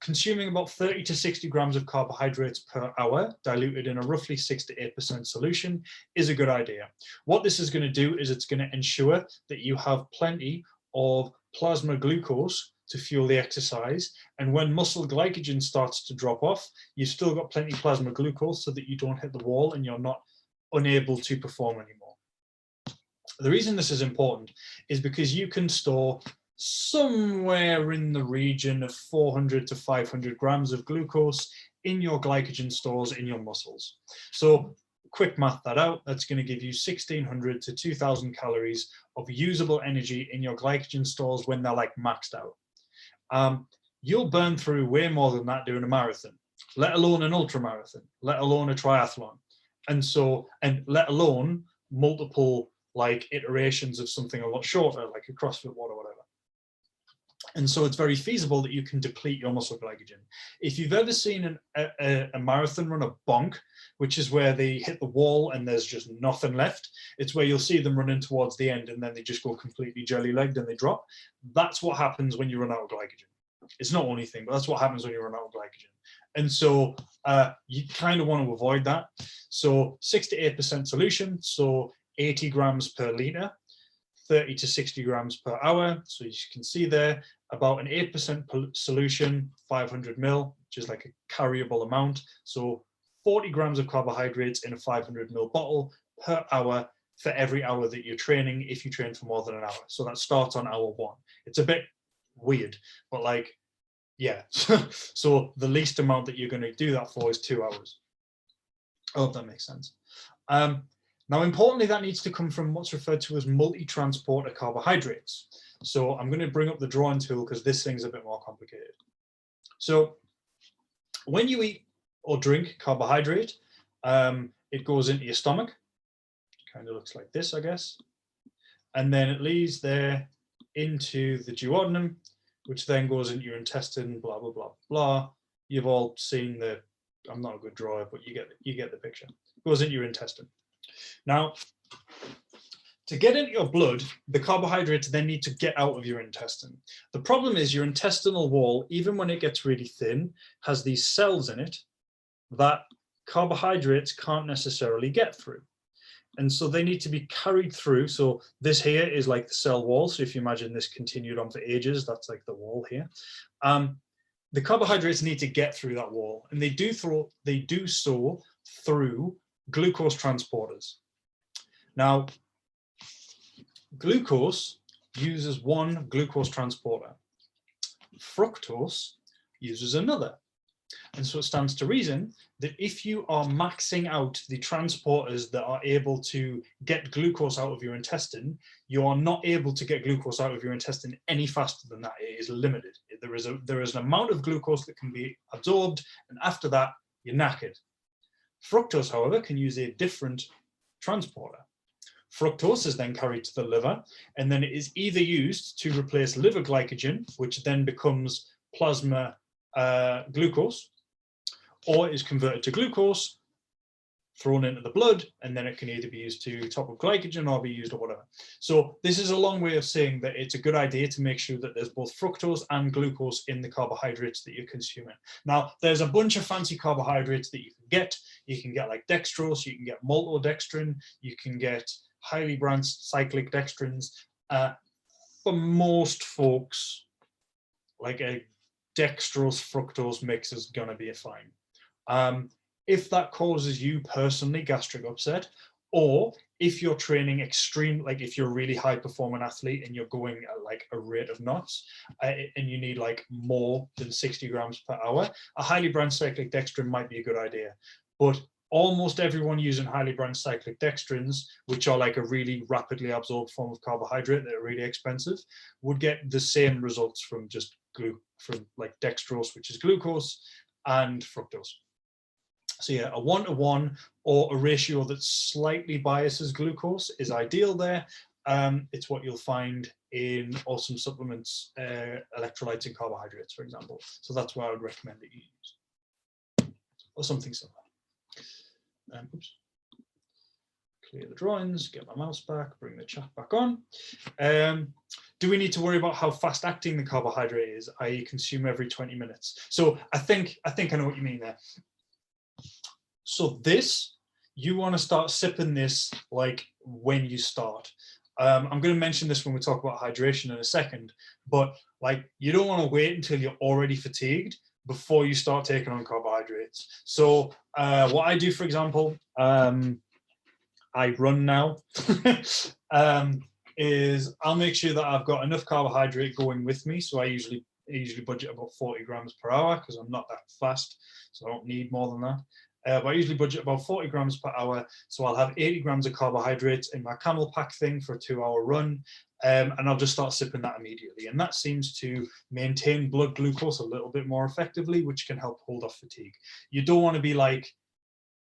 consuming about 30 to 60 grams of carbohydrates per hour, diluted in a roughly 6 to 8% solution, is a good idea. What this is going to do is it's going to ensure that you have plenty of plasma glucose to fuel the exercise. And when muscle glycogen starts to drop off, you've still got plenty of plasma glucose so that you don't hit the wall and you're not unable to perform anymore. The reason this is important is because you can store somewhere in the region of 400 to 500 grams of glucose in your glycogen stores in your muscles. So quick math that out, that's going to give you 1,600 to 2,000 calories of usable energy in your glycogen stores when they're like maxed out. You'll burn through way more than that doing a marathon, let alone an ultra marathon, let alone a triathlon. And let alone multiple like iterations of something a lot shorter, like a CrossFit WOD or whatever. And so it's very feasible that you can deplete your muscle glycogen. If you've ever seen a marathon run a bonk, which is where they hit the wall and there's just nothing left, it's where you'll see them running towards the end and then they just go completely jelly-legged and they drop. That's what happens when you run out of glycogen. It's not the only thing, but that's what happens when you run out of glycogen. And so you kind of want to avoid that. So 6 to 8% solution, so 80 grams per liter, 30 to 60 grams per hour. So you can see there, about an 8% solution, 500 ml, which is like a carryable amount. So 40 grams of carbohydrates in a 500 ml bottle per hour for every hour that you're training, if you train for more than an hour. So that starts on hour 1. It's a bit weird, but like, yeah. So the least amount that you're going to do that for is 2 hours. I hope that makes sense. Now, importantly, that needs to come from what's referred to as multi-transporter carbohydrates. So I'm going to bring up the drawing tool because this thing's a bit more complicated. So when you eat or drink carbohydrate, it goes into your stomach. Kind of looks like this, I guess. And then it leaves there into the duodenum, which then goes into your intestine, blah, blah, blah, blah. You've all seen the, I'm not a good drawer, but you get the picture. It goes into your intestine. Now, to get into your blood, the carbohydrates then need to get out of your intestine. The problem is your intestinal wall, even when it gets really thin, has these cells in it that carbohydrates can't necessarily get through. And so they need to be carried through. So this here is like the cell wall. So if you imagine this continued on for ages, that's like the wall here. The carbohydrates need to get through that wall, and they do so through glucose transporters. Now, glucose uses one glucose transporter. Fructose uses another. And so it stands to reason that if you are maxing out the transporters that are able to get glucose out of your intestine, you are not able to get glucose out of your intestine any faster than that. It is limited. There is an amount of glucose that can be absorbed, and after that, you're knackered. Fructose, however, can use a different transporter. Fructose is then carried to the liver, and then it is either used to replace liver glycogen, which then becomes plasma glucose, or is converted to glucose, thrown into the blood, and then it can either be used to top up glycogen or be used or whatever. So this is a long way of saying that it's a good idea to make sure that there's both fructose and glucose in the carbohydrates that you're consuming. Now, there's a bunch of fancy carbohydrates that you can get. You can get like dextrose, you can get maltodextrin, you can get highly branched cyclic dextrins. For most folks, like a dextrose fructose mix is going to be fine. If that causes you personally gastric upset, or if you're training extreme, like if you're a really high performing athlete and you're going at like a rate of knots and you need like more than 60 grams per hour, a highly branched cyclic dextrin might be a good idea. But almost everyone using highly branched cyclic dextrins, which are like a really rapidly absorbed form of carbohydrate that are really expensive, would get the same results from just from like dextrose, which is glucose, and fructose. So yeah, a 1-to-1 or a ratio that slightly biases glucose is ideal there. it's what you'll find in awesome supplements, electrolytes and carbohydrates, for example. So that's why I would recommend that you use, or something similar. Oops. Clear the drawings, get my mouse back, bring the chat back on. Do we need to worry about how fast acting the carbohydrate is, i.e. consume every 20 minutes? So I think I know what you mean there. So this, you want to start sipping this like when you start. I'm going to mention this when we talk about hydration in a second, but like you don't want to wait until you're already fatigued before you start taking on carbohydrates. So what I do, for example, I run now, is I'll make sure that I've got enough carbohydrate going with me. So I usually budget about 40 grams per hour because I'm not that fast, so I don't need more than that. But I usually budget about 40 grams per hour. So I'll have 80 grams of carbohydrates in my camel pack thing for a 2-hour run. And I'll just start sipping that immediately. And that seems to maintain blood glucose a little bit more effectively, which can help hold off fatigue. You don't want to be like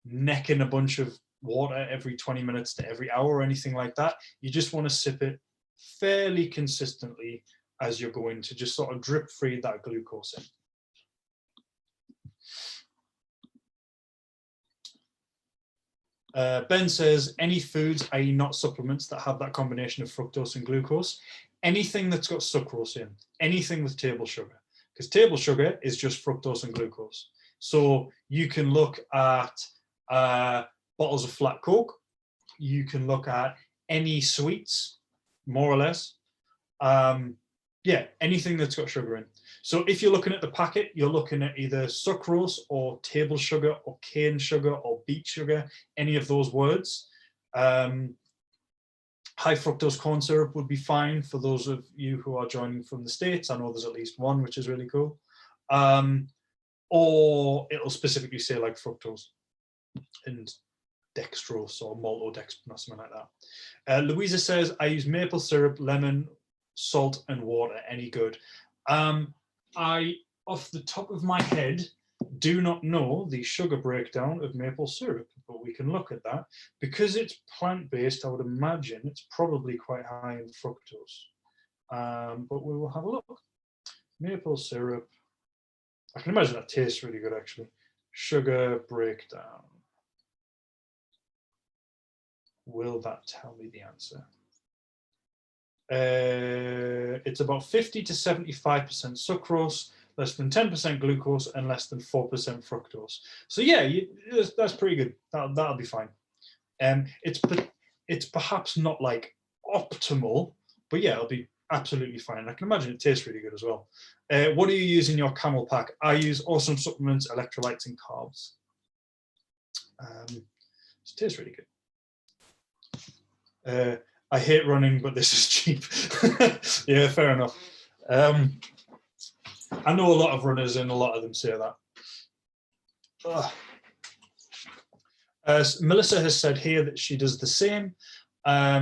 necking a bunch of water every 20 minutes to every hour or anything like that. You just want to sip it fairly consistently as you're going to just sort of drip feed that glucose in. Ben says, any foods, i.e. not supplements, that have that combination of fructose and glucose, anything that's got sucrose in, anything with table sugar, because table sugar is just fructose and glucose. So you can look at bottles of flat Coke, you can look at any sweets, more or less. Yeah, anything that's got sugar in. So if you're looking at the packet, you're looking at either sucrose or table sugar or cane sugar or beet sugar, any of those words. High fructose corn syrup would be fine for those of you who are joining from the States. I know there's at least one, which is really cool. Or it'll specifically say like fructose and dextrose or maltodextrin or something like that. Louisa says, I use maple syrup, lemon, salt and water. Any good? I, off the top of my head, do not know the sugar breakdown of maple syrup, but we can look at that. Because it's plant-based, I would imagine it's probably quite high in fructose. But we will have a look. Maple syrup. I can imagine that tastes really good, actually. Sugar breakdown. Will that tell me the answer? It's about 50 to 75% sucrose, less than 10% glucose, and less than 4% fructose. So yeah, that's pretty good. That'll be fine. It's perhaps not like optimal, but yeah, it'll be absolutely fine. I can imagine it tastes really good as well. What do you use in your camel pack? I use awesome supplements, electrolytes, and carbs. It tastes really good. I hate running, but this is cheap. Yeah, fair enough. I know a lot of runners and a lot of them say that. Melissa has said here that she does the same.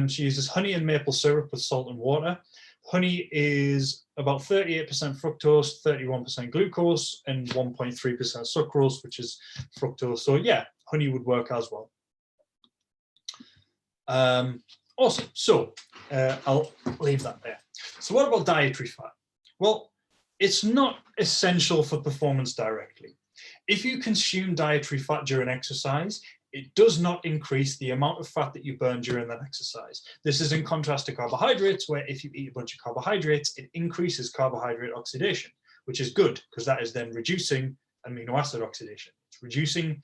She uses honey and maple syrup with salt and water. Honey is about 38% fructose, 31% glucose, and 1.3% sucrose, which is fructose. So yeah, honey would work as well. Awesome. So I'll leave that there. So what about dietary fat? Well, it's not essential for performance directly. If you consume dietary fat during exercise, it does not increase the amount of fat that you burn during that exercise. This is in contrast to carbohydrates, where if you eat a bunch of carbohydrates, it increases carbohydrate oxidation, which is good because that is then reducing amino acid oxidation. It's reducing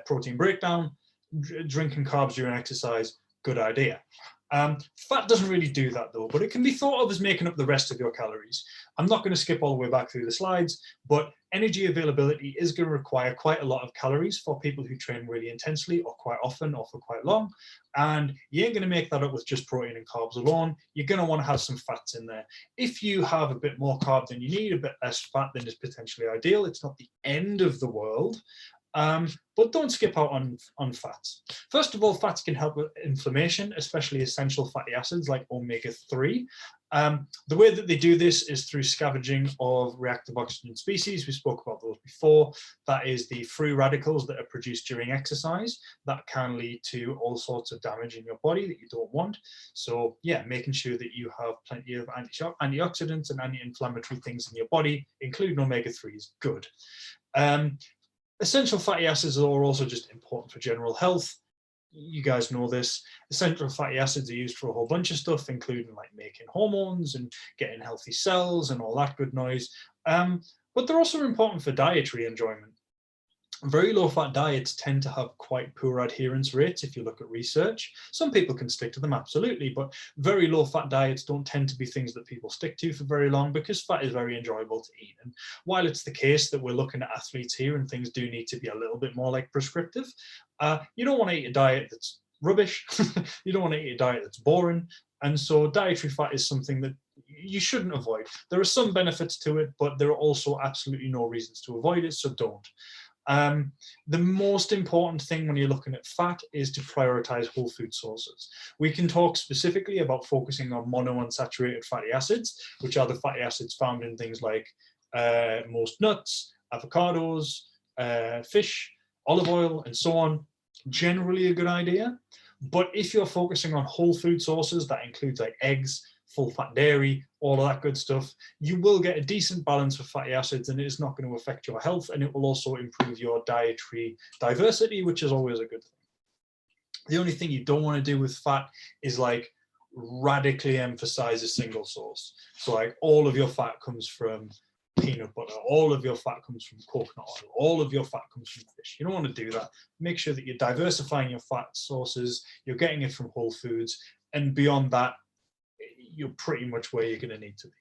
protein breakdown. Drinking carbs during exercise, good idea. Fat doesn't really do that though, but it can be thought of as making up the rest of your calories. I'm not going to skip all the way back through the slides, but energy availability is going to require quite a lot of calories for people who train really intensely or quite often or for quite long. And you ain't going to make that up with just protein and carbs alone. You're going to want to have some fats in there. If you have a bit more carb than you need, a bit less fat than is potentially ideal, it's not the end of the world. But don't skip out on fats. First of all, fats can help with inflammation, especially essential fatty acids like omega-3. The way that they do this is through scavenging of reactive oxygen species. We spoke about those before. That is the free radicals that are produced during exercise that can lead to all sorts of damage in your body that you don't want. So yeah, making sure that you have plenty of antioxidants and anti-inflammatory things in your body, including omega-3, is good. Essential fatty acids are also just important for general health. You guys know this. Essential fatty acids are used for a whole bunch of stuff, including like making hormones and getting healthy cells and all that good noise. But they're also important for dietary enjoyment. Very low fat diets tend to have quite poor adherence rates if you look at research. Some people can stick to them, absolutely, but very low fat diets don't tend to be things that people stick to for very long because fat is very enjoyable to eat. And while it's the case that we're looking at athletes here and things do need to be a little bit more like prescriptive, you don't want to eat a diet that's rubbish. You don't want to eat a diet that's boring. And so dietary fat is something that you shouldn't avoid. There are some benefits to it, but there are also absolutely no reasons to avoid it, so don't. The most important thing when you're looking at fat is to prioritize whole food sources. We can talk specifically about focusing on monounsaturated fatty acids, which are the fatty acids found in things like most nuts, avocados, fish, olive oil, and so on. Generally a good idea. But if you're focusing on whole food sources, that includes like eggs, full fat dairy, all of that good stuff, you will get a decent balance of fatty acids and it is not going to affect your health, and it will also improve your dietary diversity, which is always a good thing. The only thing you don't want to do with fat is like radically emphasize a single source. So like all of your fat comes from peanut butter, all of your fat comes from coconut oil, all of your fat comes from fish. You don't want to do that. Make sure that you're diversifying your fat sources, you're getting it from whole foods, and beyond that, you're pretty much where you're going to need to be.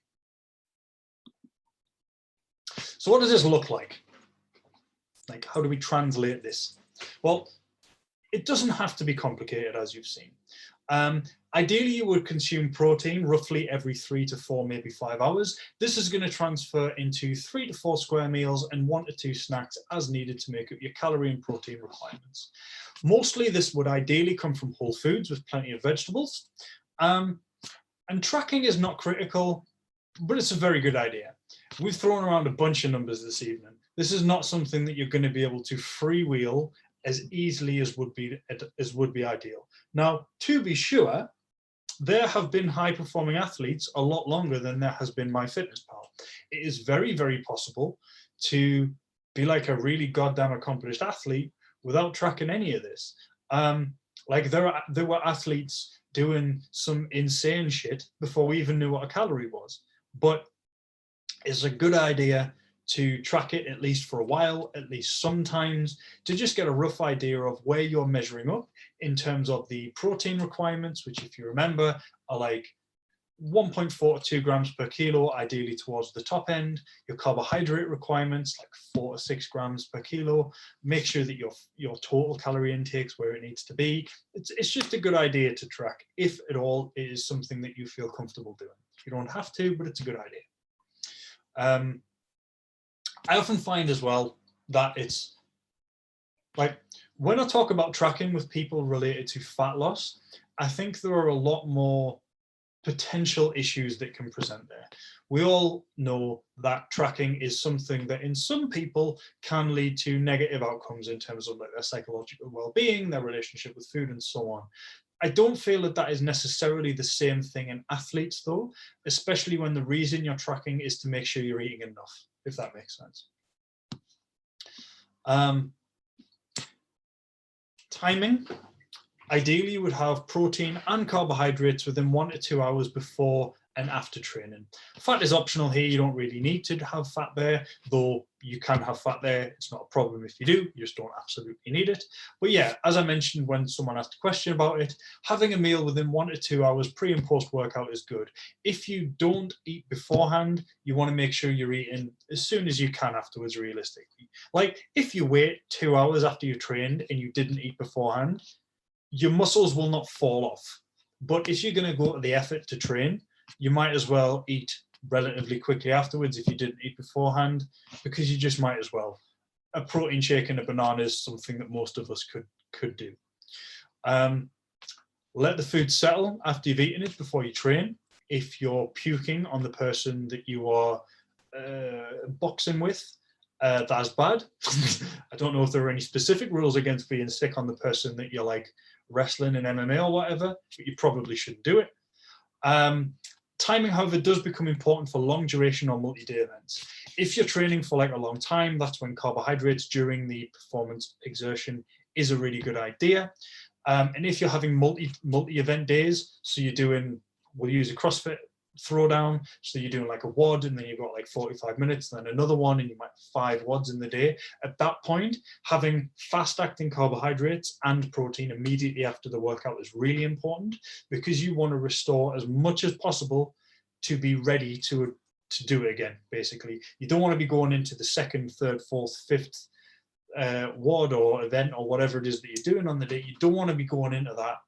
So what does this look like? Like, how do we translate this? Well, it doesn't have to be complicated, as you've seen. Ideally, you would consume protein roughly every 3 to 4, maybe 5 hours. This is going to transfer into 3 to 4 square meals and 1 to 2 snacks as needed to make up your calorie and protein requirements. Mostly, this would ideally come from whole foods with plenty of vegetables. And tracking is not critical, but it's a very good idea. We've thrown around a bunch of numbers this evening. This is not something that you're going to be able to freewheel as easily as would be ideal. Now, to be sure, there have been high-performing athletes a lot longer than there has been MyFitnessPal. It is very, very possible to be like a really goddamn accomplished athlete without tracking any of this. Like there were athletes doing some insane shit before we even knew what a calorie was. But it's a good idea to track it at least for a while, at least sometimes, to just get a rough idea of where you're measuring up in terms of the protein requirements, which, if you remember, are like 1.4 to 2 grams per kilo, ideally towards the top end. Your carbohydrate requirements, like 4 to 6 grams per kilo. Make sure that your total calorie intake's where it needs to be. It's just a good idea to track, if at all it is something that you feel comfortable doing. You don't have to, but it's a good idea. I often find as well that it's like, when I talk about tracking with people related to fat loss, I think there are a lot more potential issues that can present there. We all know that tracking is something that in some people can lead to negative outcomes in terms of like their psychological well-being, their relationship with food, and so on. I don't feel that that is necessarily the same thing in athletes though, especially when the reason you're tracking is to make sure you're eating enough, if that makes sense. Timing. Ideally, you would have protein and carbohydrates within 1 to 2 hours before and after training. Fat is optional here. You don't really need to have fat there, though you can have fat there. It's not a problem if you do. You just don't absolutely need it. But yeah, as I mentioned when someone asked a question about it, having a meal within 1 to 2 hours pre and post workout is good. If you don't eat beforehand, you want to make sure you're eating as soon as you can afterwards, realistically. Like, if you wait 2 hours after you trained and you didn't eat beforehand, your muscles will not fall off. But if you're going to go to the effort to train, you might as well eat relatively quickly afterwards if you didn't eat beforehand, because you just might as well. A protein shake and a banana is something that most of us could do. Let the food settle after you've eaten it before you train. if you're puking on the person that you are boxing with, that's bad. I don't know if there are any specific rules against being sick on the person that you're like wrestling in MMA or whatever, but you probably shouldn't do it. Timing, however, does become important for long duration or multi-day events. If you're training for like a long time, that's when carbohydrates during the performance exertion is a really good idea. And if you're having multi-event days, so you're doing, we'll use a CrossFit throwdown, so you're doing like a WOD and then you've got like 45 minutes, and then another one, and you might have 5 WODs in the day. At that point, having fast-acting carbohydrates and protein immediately after the workout is really important, because you want to restore as much as possible to be ready to do it again, basically. You don't want to be going into the 2nd, 3rd, 4th, 5th WOD or event or whatever it is that you're doing on the day. You don't want to be going into that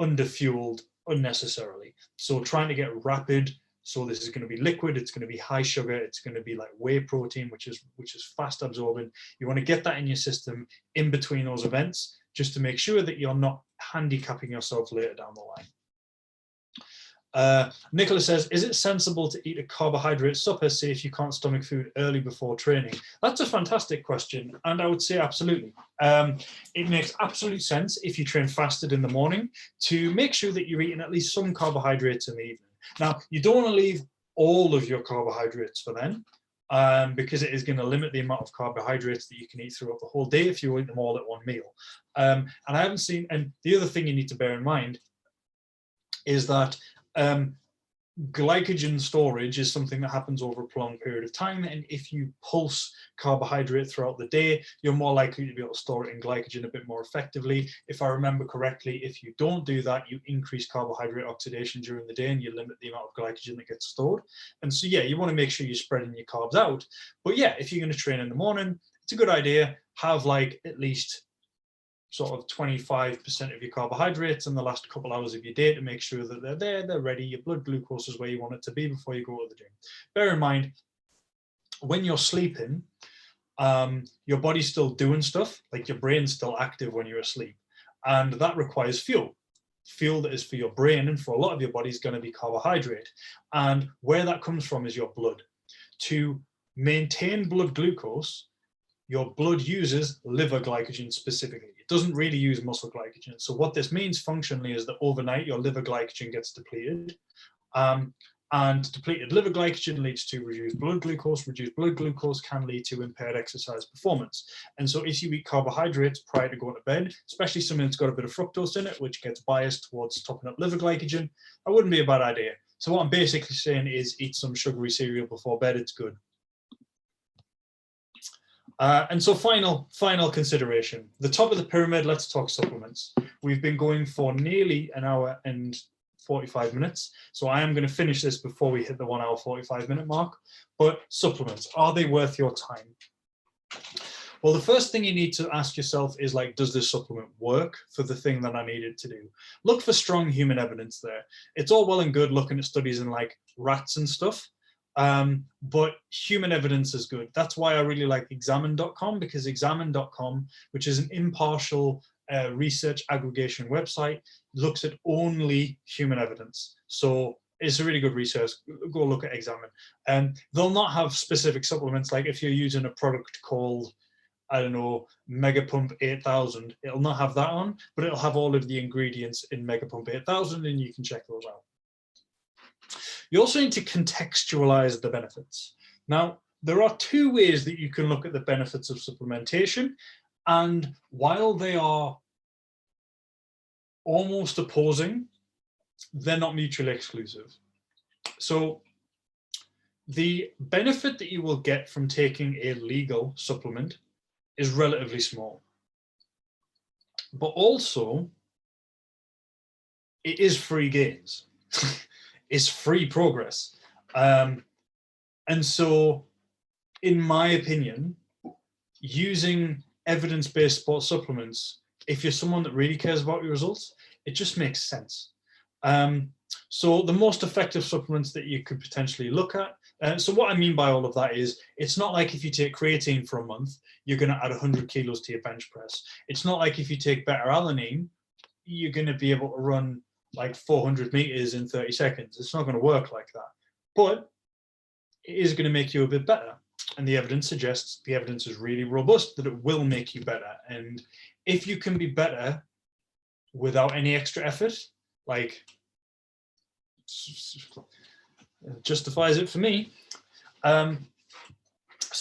under-fueled unnecessarily. So trying to get rapid, so this is going to be liquid, it's going to be high sugar, it's going to be like whey protein, which is fast absorbing. You want to get that in your system in between those events, just to make sure that you're not handicapping yourself later down the line. Nicholas says, is it sensible to eat a carbohydrate supper, say if you can't stomach food early before training? That's a fantastic question, and I would say absolutely. It makes absolute sense if you train fasted in the morning to make sure that you're eating at least some carbohydrates in the evening. Now, you don't want to leave all of your carbohydrates for then, because it is going to limit the amount of carbohydrates that you can eat throughout the whole day if you eat them all at one meal. And I haven't seen, and the other thing you need to bear in mind is that glycogen storage is something that happens over a prolonged period of time, and if you pulse carbohydrate throughout the day, you're more likely to be able to store it in glycogen a bit more effectively. If I remember correctly, if you don't do that, you increase carbohydrate oxidation during the day and you limit the amount of glycogen that gets stored. And so yeah, you want to make sure you're spreading your carbs out. But yeah, if you're going to train in the morning, it's a good idea, have like at least sort of 25% of your carbohydrates in the last couple hours of your day to make sure that they're there, they're ready, your blood glucose is where you want it to be before you go to the gym. Bear in mind, when you're sleeping, your body's still doing stuff, like your brain's still active when you're asleep, and that requires fuel. Fuel that is for your brain and for a lot of your body is going to be carbohydrate. And where that comes from is your blood. To maintain blood glucose, your blood uses liver glycogen specifically. It doesn't really use muscle glycogen. So what this means functionally is that overnight your liver glycogen gets depleted. And depleted liver glycogen leads to reduced blood glucose. Reduced blood glucose can lead to impaired exercise performance. And so if you eat carbohydrates prior to going to bed, especially something that's got a bit of fructose in it, which gets biased towards topping up liver glycogen, that wouldn't be a bad idea. So what I'm basically saying is eat some sugary cereal before bed, it's good. And so final consideration, the top of the pyramid, let's talk supplements. We've been going for nearly an hour and 45 minutes. So I am going to finish this before we hit the 1 hour 45 minute mark. But supplements, are they worth your time? Well, the first thing you need to ask yourself is like, does this supplement work for the thing that I need it to do? Look for strong human evidence there. It's all well and good looking at studies in like rats and stuff. But human evidence is good. That's why I really like examine.com, because examine.com, which is an impartial research aggregation website, looks at only human evidence. So it's a really good research. Go look at Examine. They'll not have specific supplements. Like if you're using a product called, I don't know, Megapump 8000, it'll not have that on, but it'll have all of the ingredients in Megapump 8000 and you can check those out. You also need to contextualize the benefits. Now, there are 2 ways that you can look at the benefits of supplementation, and while they are almost opposing, they're not mutually exclusive. So the benefit that you will get from taking a legal supplement is relatively small, but also it is free gains. It's free progress. And so, in my opinion, using evidence-based sports supplements, if you're someone that really cares about your results, it just makes sense. So the most effective supplements that you could potentially look at, so what I mean by all of that is, it's not like if you take creatine for a month, you're going to add 100 kilos to your bench press. It's not like if you take beta-alanine, you're going to be able to run like 400 meters in 30 seconds. It's not going to work like that, but it is going to make you a bit better. And the evidence suggests, the evidence is really robust, that it will make you better. And if you can be better without any extra effort, like, justifies it for me. So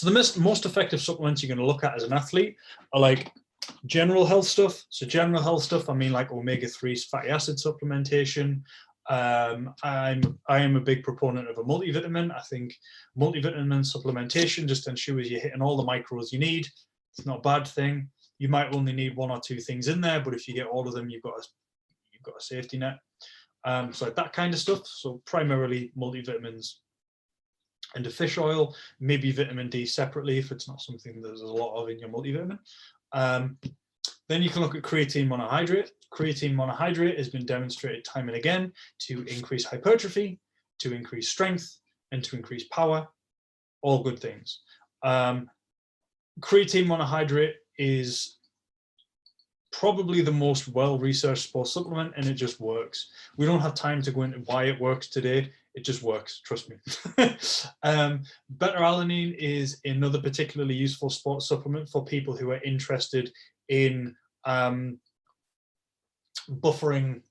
the most effective supplements you're going to look at as an athlete are like general health stuff. So general health stuff, I mean like omega-3 fatty acid supplementation. I am a big proponent of a multivitamin. I think multivitamin supplementation just ensures you're hitting all the micros you need. It's not a bad thing. You might only need 1 or 2 things in there, but if you get all of them, you've got a safety net. So like that kind of stuff. So primarily multivitamins and a fish oil, maybe vitamin D separately if it's not something there's a lot of in your multivitamin. Then you can look at creatine monohydrate. Creatine monohydrate has been demonstrated time and again to increase hypertrophy, to increase strength, and to increase power. All good things. Creatine monohydrate is probably the most well-researched sports supplement, and it just works. We don't have time to go into why it works today. It just works, trust me. Beta-alanine is another particularly useful sports supplement for people who are interested in buffering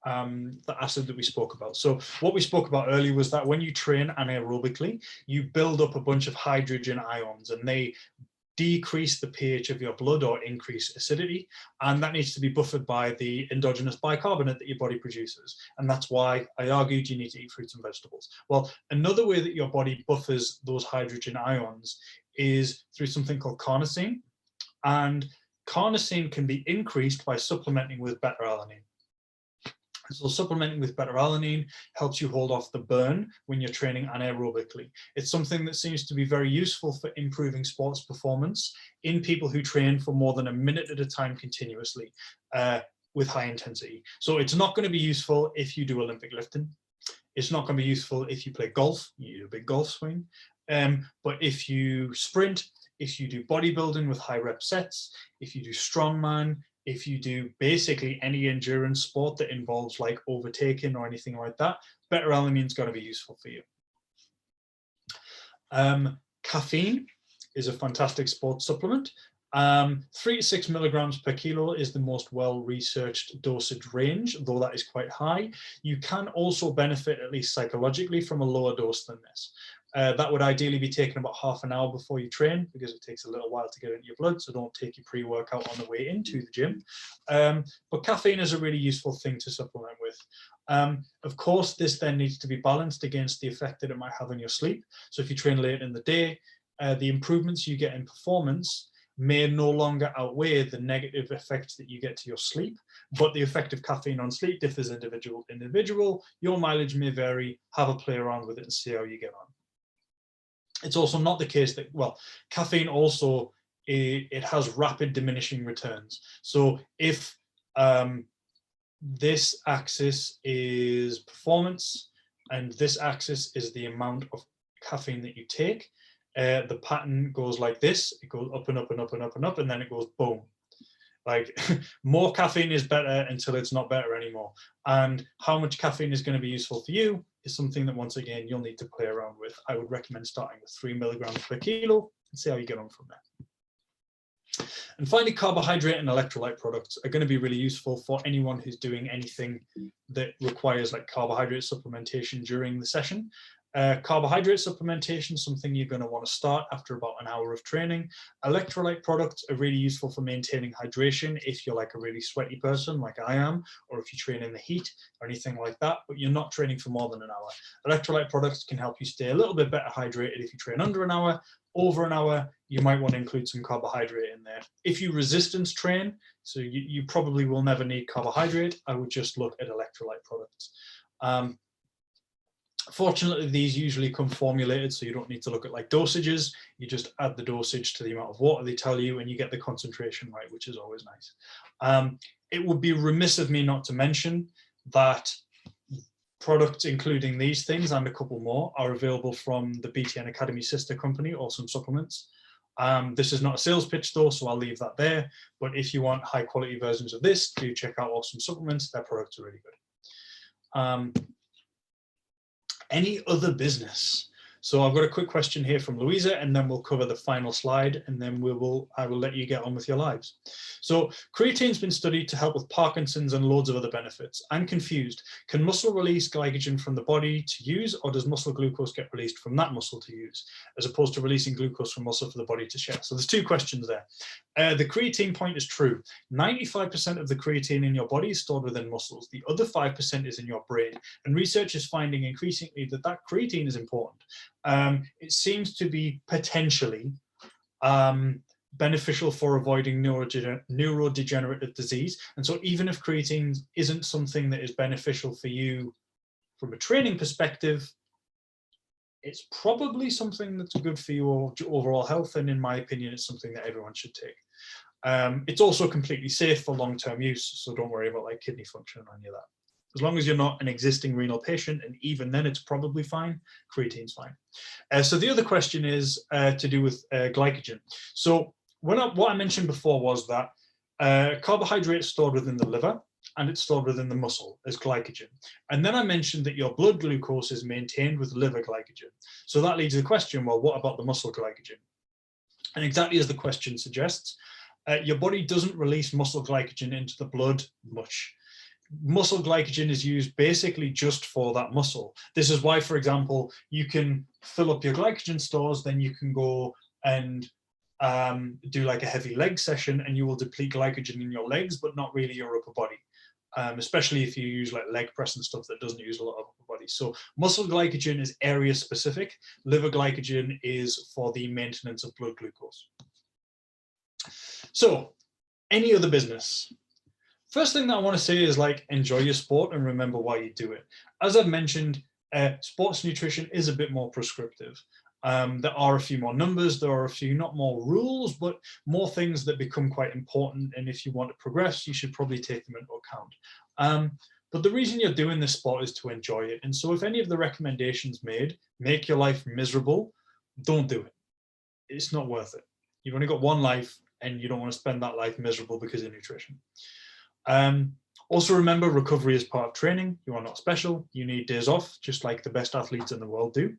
the acid that we spoke about. So what we spoke about earlier was that when you train anaerobically, you build up a bunch of hydrogen ions, and they decrease the pH of your blood or increase acidity, and that needs to be buffered by the endogenous bicarbonate that your body produces. And that's why I argued you need to eat fruits and vegetables. Well, another way that your body buffers those hydrogen ions is through something called carnosine, and carnosine can be increased by supplementing with beta-alanine. So supplementing with beta-alanine helps you hold off the burn when you're training anaerobically. It's something that seems to be very useful for improving sports performance in people who train for more than a minute at a time continuously with high intensity. So it's not going to be useful if you do Olympic lifting. It's not going to be useful if you play golf, you need a big golf swing. But if you sprint, if you do bodybuilding with high rep sets, if you do strongman, if you do basically any endurance sport that involves like overtaking or anything like that, beta-alanine's got to be useful for you. Caffeine is a fantastic sports supplement. 3 to 6 milligrams per kilo is the most well-researched dosage range, though that is quite high. You can also benefit, at least psychologically, from a lower dose than this. That would ideally be taken about half an hour before you train, because it takes a little while to get into your blood, so don't take your pre-workout on the way into the gym. But caffeine is a really useful thing to supplement with. Of course, this then needs to be balanced against the effect that it might have on your sleep. So if you train late in the day, the improvements you get in performance may no longer outweigh the negative effects that you get to your sleep, but the effect of caffeine on sleep differs individual to individual. Your mileage may vary. Have a play around with it and see how you get on. It's also not the case that, well, caffeine also, it has rapid diminishing returns. So if this axis is performance and this axis is the amount of caffeine that you take, the pattern goes like this. It goes up and up and up and up and up, and then it goes boom. Like more caffeine is better until it's not better anymore. And how much caffeine is going to be useful for you is something that, once again, you'll need to play around with. I would recommend starting with 3 milligrams per kilo and see how you get on from there. And finally, carbohydrate and electrolyte products are going to be really useful for anyone who's doing anything that requires like carbohydrate supplementation during the session. Carbohydrate supplementation is something you're going to want to start after about an hour of training. Electrolyte products are really useful for maintaining hydration if you're like a really sweaty person like I am, or if you train in the heat or anything like that, but you're not training for more than an hour. Electrolyte products can help you stay a little bit better hydrated if you train under an hour. Over an hour, you might want to include some carbohydrate in there. If you resistance train, so you probably will never need carbohydrate, I would just look at electrolyte products. Fortunately, these usually come formulated, so you don't need to look at like dosages. You just add the dosage to the amount of water they tell you, and you get the concentration right, which is always nice. It would be remiss of me not to mention that products including these things and a couple more are available from the BTN Academy sister company, Awesome Supplements. This is not a sales pitch though, so I'll leave that there. But if you want high quality versions of this, do check out Awesome Supplements. Their products are really good. Any other business? So I've got a quick question here from Louisa, and then we'll cover the final slide, and then I will let you get on with your lives. So creatine's been studied to help with Parkinson's and loads of other benefits. I'm confused. Can muscle release glycogen from the body to use, or does muscle glucose get released from that muscle to use, as opposed to releasing glucose from muscle for the body to share? So there's two questions there. The creatine point is true. 95% of the creatine in your body is stored within muscles. The other 5% is in your brain. And research is finding increasingly that creatine is important. It seems to be potentially beneficial for avoiding neurodegenerative disease. And so even if creatine isn't something that is beneficial for you from a training perspective, it's probably something that's good for your overall health. And in my opinion, it's something that everyone should take. It's also completely safe for long-term use. So don't worry about like kidney function or any of that. As long as you're not an existing renal patient, and even then it's probably fine, creatine's fine. So the other question is to do with glycogen. So what I mentioned before was that carbohydrate is stored within the liver and it's stored within the muscle as glycogen. And then I mentioned that your blood glucose is maintained with liver glycogen. So that leads to the question, well, what about the muscle glycogen? And exactly as the question suggests, your body doesn't release muscle glycogen into the blood much. Muscle glycogen is used basically just for that muscle. This is why, for example, you can fill up your glycogen stores, then you can go and do like a heavy leg session and you will deplete glycogen in your legs, but not really your upper body, especially if you use like leg press and stuff that doesn't use a lot of upper body. So muscle glycogen is area specific. Liver glycogen is for the maintenance of blood glucose. So any other business? First thing that I want to say is like, enjoy your sport and remember why you do it. As I've mentioned, sports nutrition is a bit more prescriptive. There are a few more numbers, there are a few, not more rules, but more things that become quite important. And if you want to progress, you should probably take them into account. But the reason you're doing this sport is to enjoy it. And so if any of the recommendations made make your life miserable, don't do it. It's not worth it. You've only got one life and you don't want to spend that life miserable because of nutrition. Also remember, recovery is part of training. You are not special. You need days off, just like the best athletes in the world do.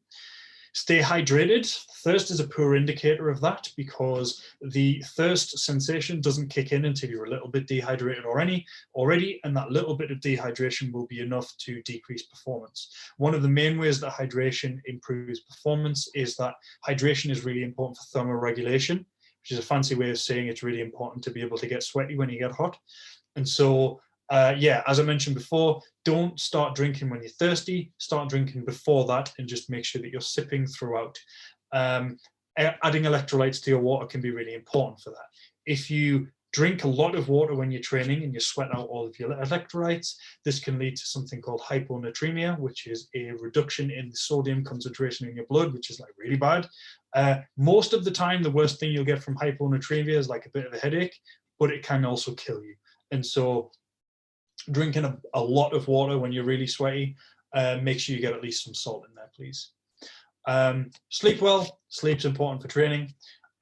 Stay hydrated. Thirst is a poor indicator of that because the thirst sensation doesn't kick in until you're a little bit dehydrated already, and that little bit of dehydration will be enough to decrease performance. One of the main ways that hydration improves performance is that hydration is really important for thermoregulation, which is a fancy way of saying it's really important to be able to get sweaty when you get hot. And so, yeah, as I mentioned before, don't start drinking when you're thirsty, start drinking before that and just make sure that you're sipping throughout. Adding electrolytes to your water can be really important for that. If you drink a lot of water when you're training and you sweat out all of your electrolytes, this can lead to something called hyponatremia, which is a reduction in the sodium concentration in your blood, which is like really bad. Most of the time, the worst thing you'll get from hyponatremia is like a bit of a headache, but it can also kill you. And so drinking a lot of water when you're really sweaty, make sure you get at least some salt in there, please. Sleep well. Sleep's important for training.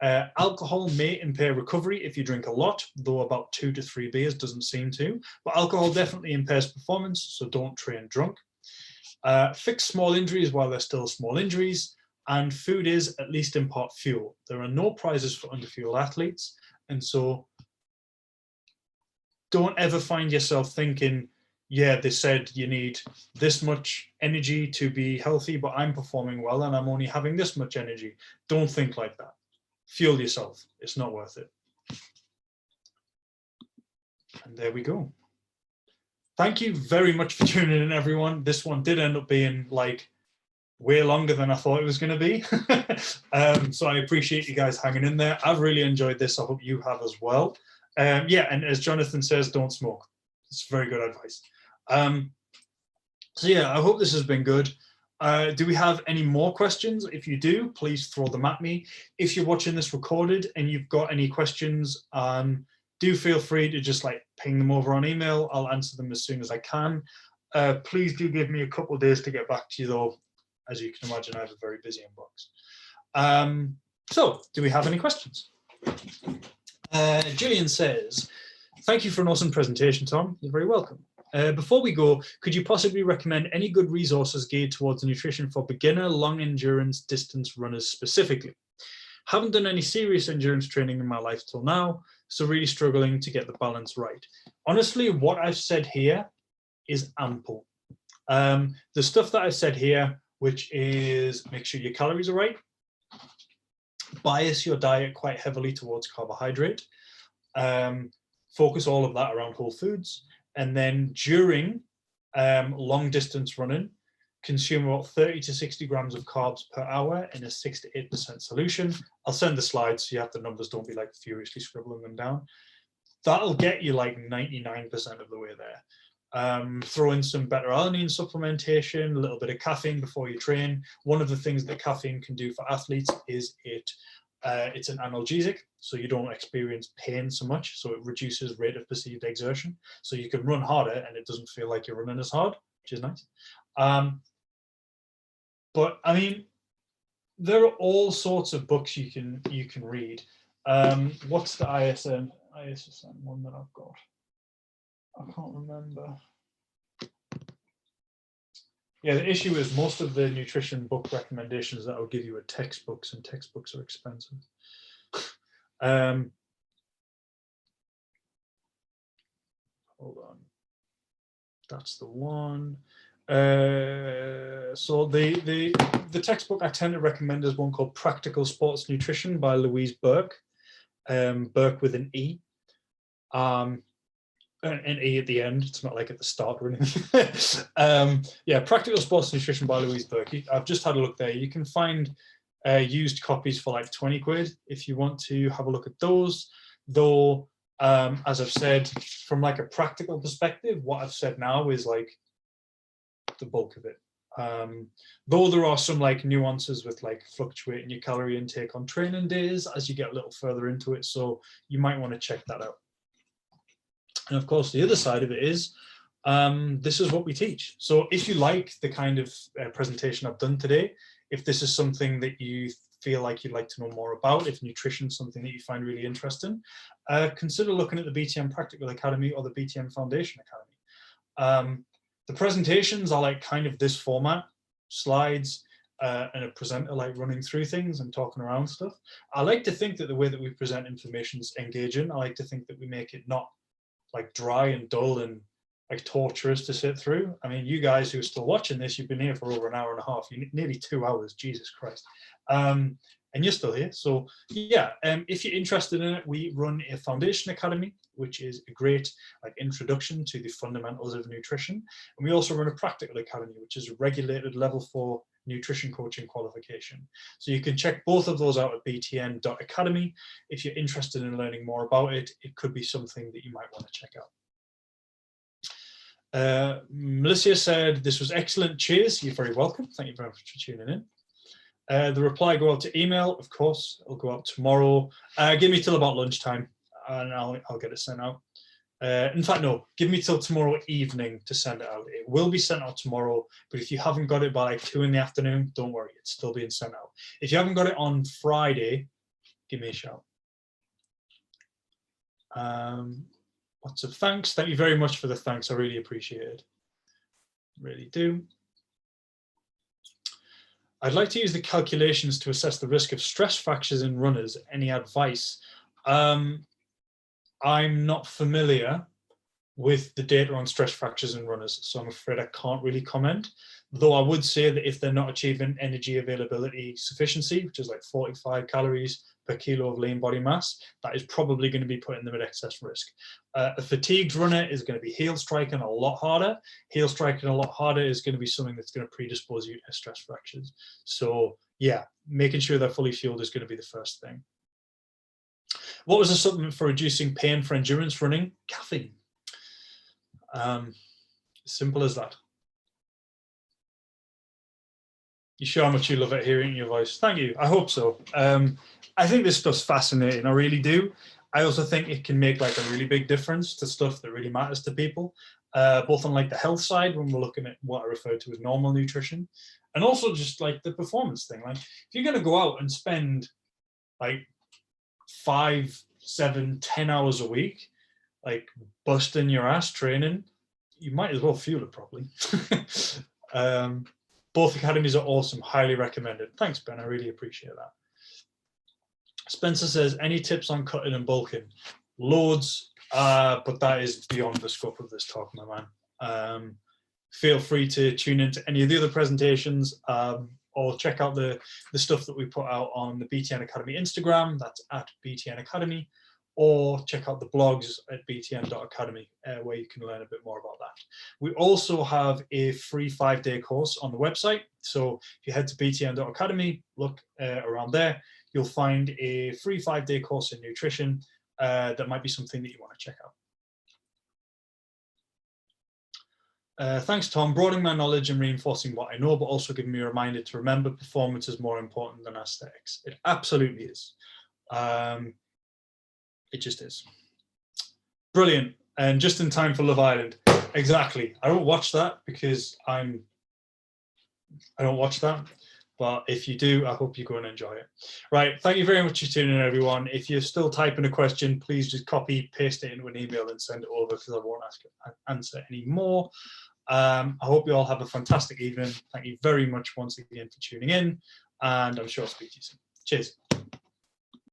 Alcohol may impair recovery if you drink a lot, though about 2 to 3 beers doesn't seem to. But alcohol definitely impairs performance, so don't train drunk. Fix small injuries while they're still small injuries. And food is, at least in part, fuel. There are no prizes for underfueled athletes. And so don't ever find yourself thinking, yeah, they said you need this much energy to be healthy, but I'm performing well and I'm only having this much energy. Don't think like that. Fuel yourself. It's not worth it. And there we go. Thank you very much for tuning in, everyone. This one did end up being like way longer than I thought it was going to be. So I appreciate you guys hanging in there. I've really enjoyed this. I hope you have as well. Yeah, and as Jonathan says, don't smoke. It's very good advice. So yeah, I hope this has been good. Do we have any more questions? If you do, please throw them at me. If you're watching this recorded and you've got any questions, do feel free to just like ping them over on email. I'll answer them as soon as I can. Please do give me a couple of days to get back to you though. As you can imagine, I have a very busy inbox. So do we have any questions? Gillian says, thank you for an awesome presentation, Tom. You're very welcome. Before we go, could you possibly recommend any good resources geared towards nutrition for beginner long endurance distance runners specifically? Haven't done any serious endurance training in my life till now, so really struggling to get the balance right. Honestly, what I've said here is ample. The stuff that I've said here, which is make sure your calories are right, bias your diet quite heavily towards carbohydrate, focus all of that around whole foods, and then during long distance running, consume about 30 to 60 grams of carbs per hour in a 6 to 8% solution. I'll send the slides so you have the numbers, don't be like furiously scribbling them down. That'll get you like 99% of the way there. Throw in some beta-alanine supplementation, a little bit of caffeine before you train. One of the things that caffeine can do for athletes is it's an analgesic, so you don't experience pain so much, so it reduces rate of perceived exertion. So you can run harder and it doesn't feel like you're running as hard, which is nice. But I mean, there are all sorts of books you can read. What's the ISSN one that I've got? I can't remember. Yeah, the issue is most of the nutrition book recommendations that I'll give you are textbooks, and textbooks are expensive. Hold on. That's the one. So the textbook I tend to recommend is one called Practical Sports Nutrition by Louise Burke. Burke with an E. An E at the end. It's not like at the start or anything. Yeah, Practical Sports Nutrition by Louise Burke. I've just had a look there. You can find used copies for like 20 quid if you want to have a look at those. Though, as I've said, from like a practical perspective, what I've said now is like the bulk of it. Though there are some like nuances with like fluctuating your calorie intake on training days as you get a little further into it. So you might want to check that out. And of course, the other side of it is, this is what we teach. So if you like the kind of presentation I've done today, if this is something that you feel like you'd like to know more about, if nutrition is something that you find really interesting, consider looking at the BTN Practical Academy or the BTN Foundation Academy. The presentations are like kind of this format, slides, and a presenter like running through things and talking around stuff. I like to think that the way that we present information is engaging. I like to think that we make it not like dry and dull and like torturous to sit through. I mean, you guys who are still watching this, you've been here for over an hour and a half, nearly 2 hours, Jesus Christ. And you're still here. So yeah, if you're interested in it, we run a foundation academy, which is a great like introduction to the fundamentals of nutrition. And we also run a practical academy, which is a regulated level 4 nutrition coaching qualification. So you can check both of those out at btn.academy. If you're interested in learning more about it, it could be something that you might want to check out. Melissa said, this was excellent. Cheers. You're very welcome. Thank you very much for tuning in. The reply go out to email, of course. It'll go out tomorrow. Give me till about lunchtime and I'll get it sent out. In fact, no, give me till tomorrow evening to send it out. It will be sent out tomorrow, but if you haven't got it by like 2 in the afternoon, don't worry, it's still being sent out. If you haven't got it on Friday, give me a shout. Lots of thanks. Thank you very much for the thanks. I really appreciate it. Really do. I'd like to use the calculations to assess the risk of stress fractures in runners. Any advice? I'm not familiar with the data on stress fractures in runners, so I'm afraid I can't really comment. Though I would say that if they're not achieving energy availability sufficiency, which is like 45 calories per kilo of lean body mass, that is probably going to be putting them at excess risk. A fatigued runner is going to be heel striking a lot harder. Heel striking a lot harder is going to be something that's going to predispose you to stress fractures. So yeah, making sure they're fully fueled is going to be the first thing. What was the supplement for reducing pain for endurance running? Caffeine. Simple as that. You show how much you love it hearing your voice. Thank you. I hope so. I think this stuff's fascinating. I really do. I also think it can make like a really big difference to stuff that really matters to people, both on like the health side when we're looking at what I refer to as normal nutrition, and also just like the performance thing. Like if you're going to go out and spend like 5, 7, 10 hours a week, like busting your ass training, you might as well fuel it properly. Both academies are awesome, highly recommended. Thanks, Ben, I really appreciate that. Spencer says, any tips on cutting and bulking? Loads, but that is beyond the scope of this talk, my man. Feel free to tune into any of the other presentations, or check out the stuff that we put out on the BTN Academy Instagram, that's at BTN Academy, or check out the blogs at btn.academy, where you can learn a bit more about that. We also have a free 5-day course on the website. So if you head to btn.academy, look around there, you'll find a free 5-day course in nutrition that might be something that you want to check out. Thanks, Tom. Broadening my knowledge and reinforcing what I know, but also giving me a reminder to remember performance is more important than aesthetics. It absolutely is. It just is. Brilliant. And just in time for Love Island. Exactly. I don't watch that because I don't watch that. But if you do, I hope you go and enjoy it. Right. Thank you very much for tuning in, everyone. If you're still typing a question, please just copy, paste it into an email and send it over, because I won't answer any more. I hope you all have a fantastic evening. Thank you very much once again for tuning in, and I'm sure I'll speak to you soon. Cheers.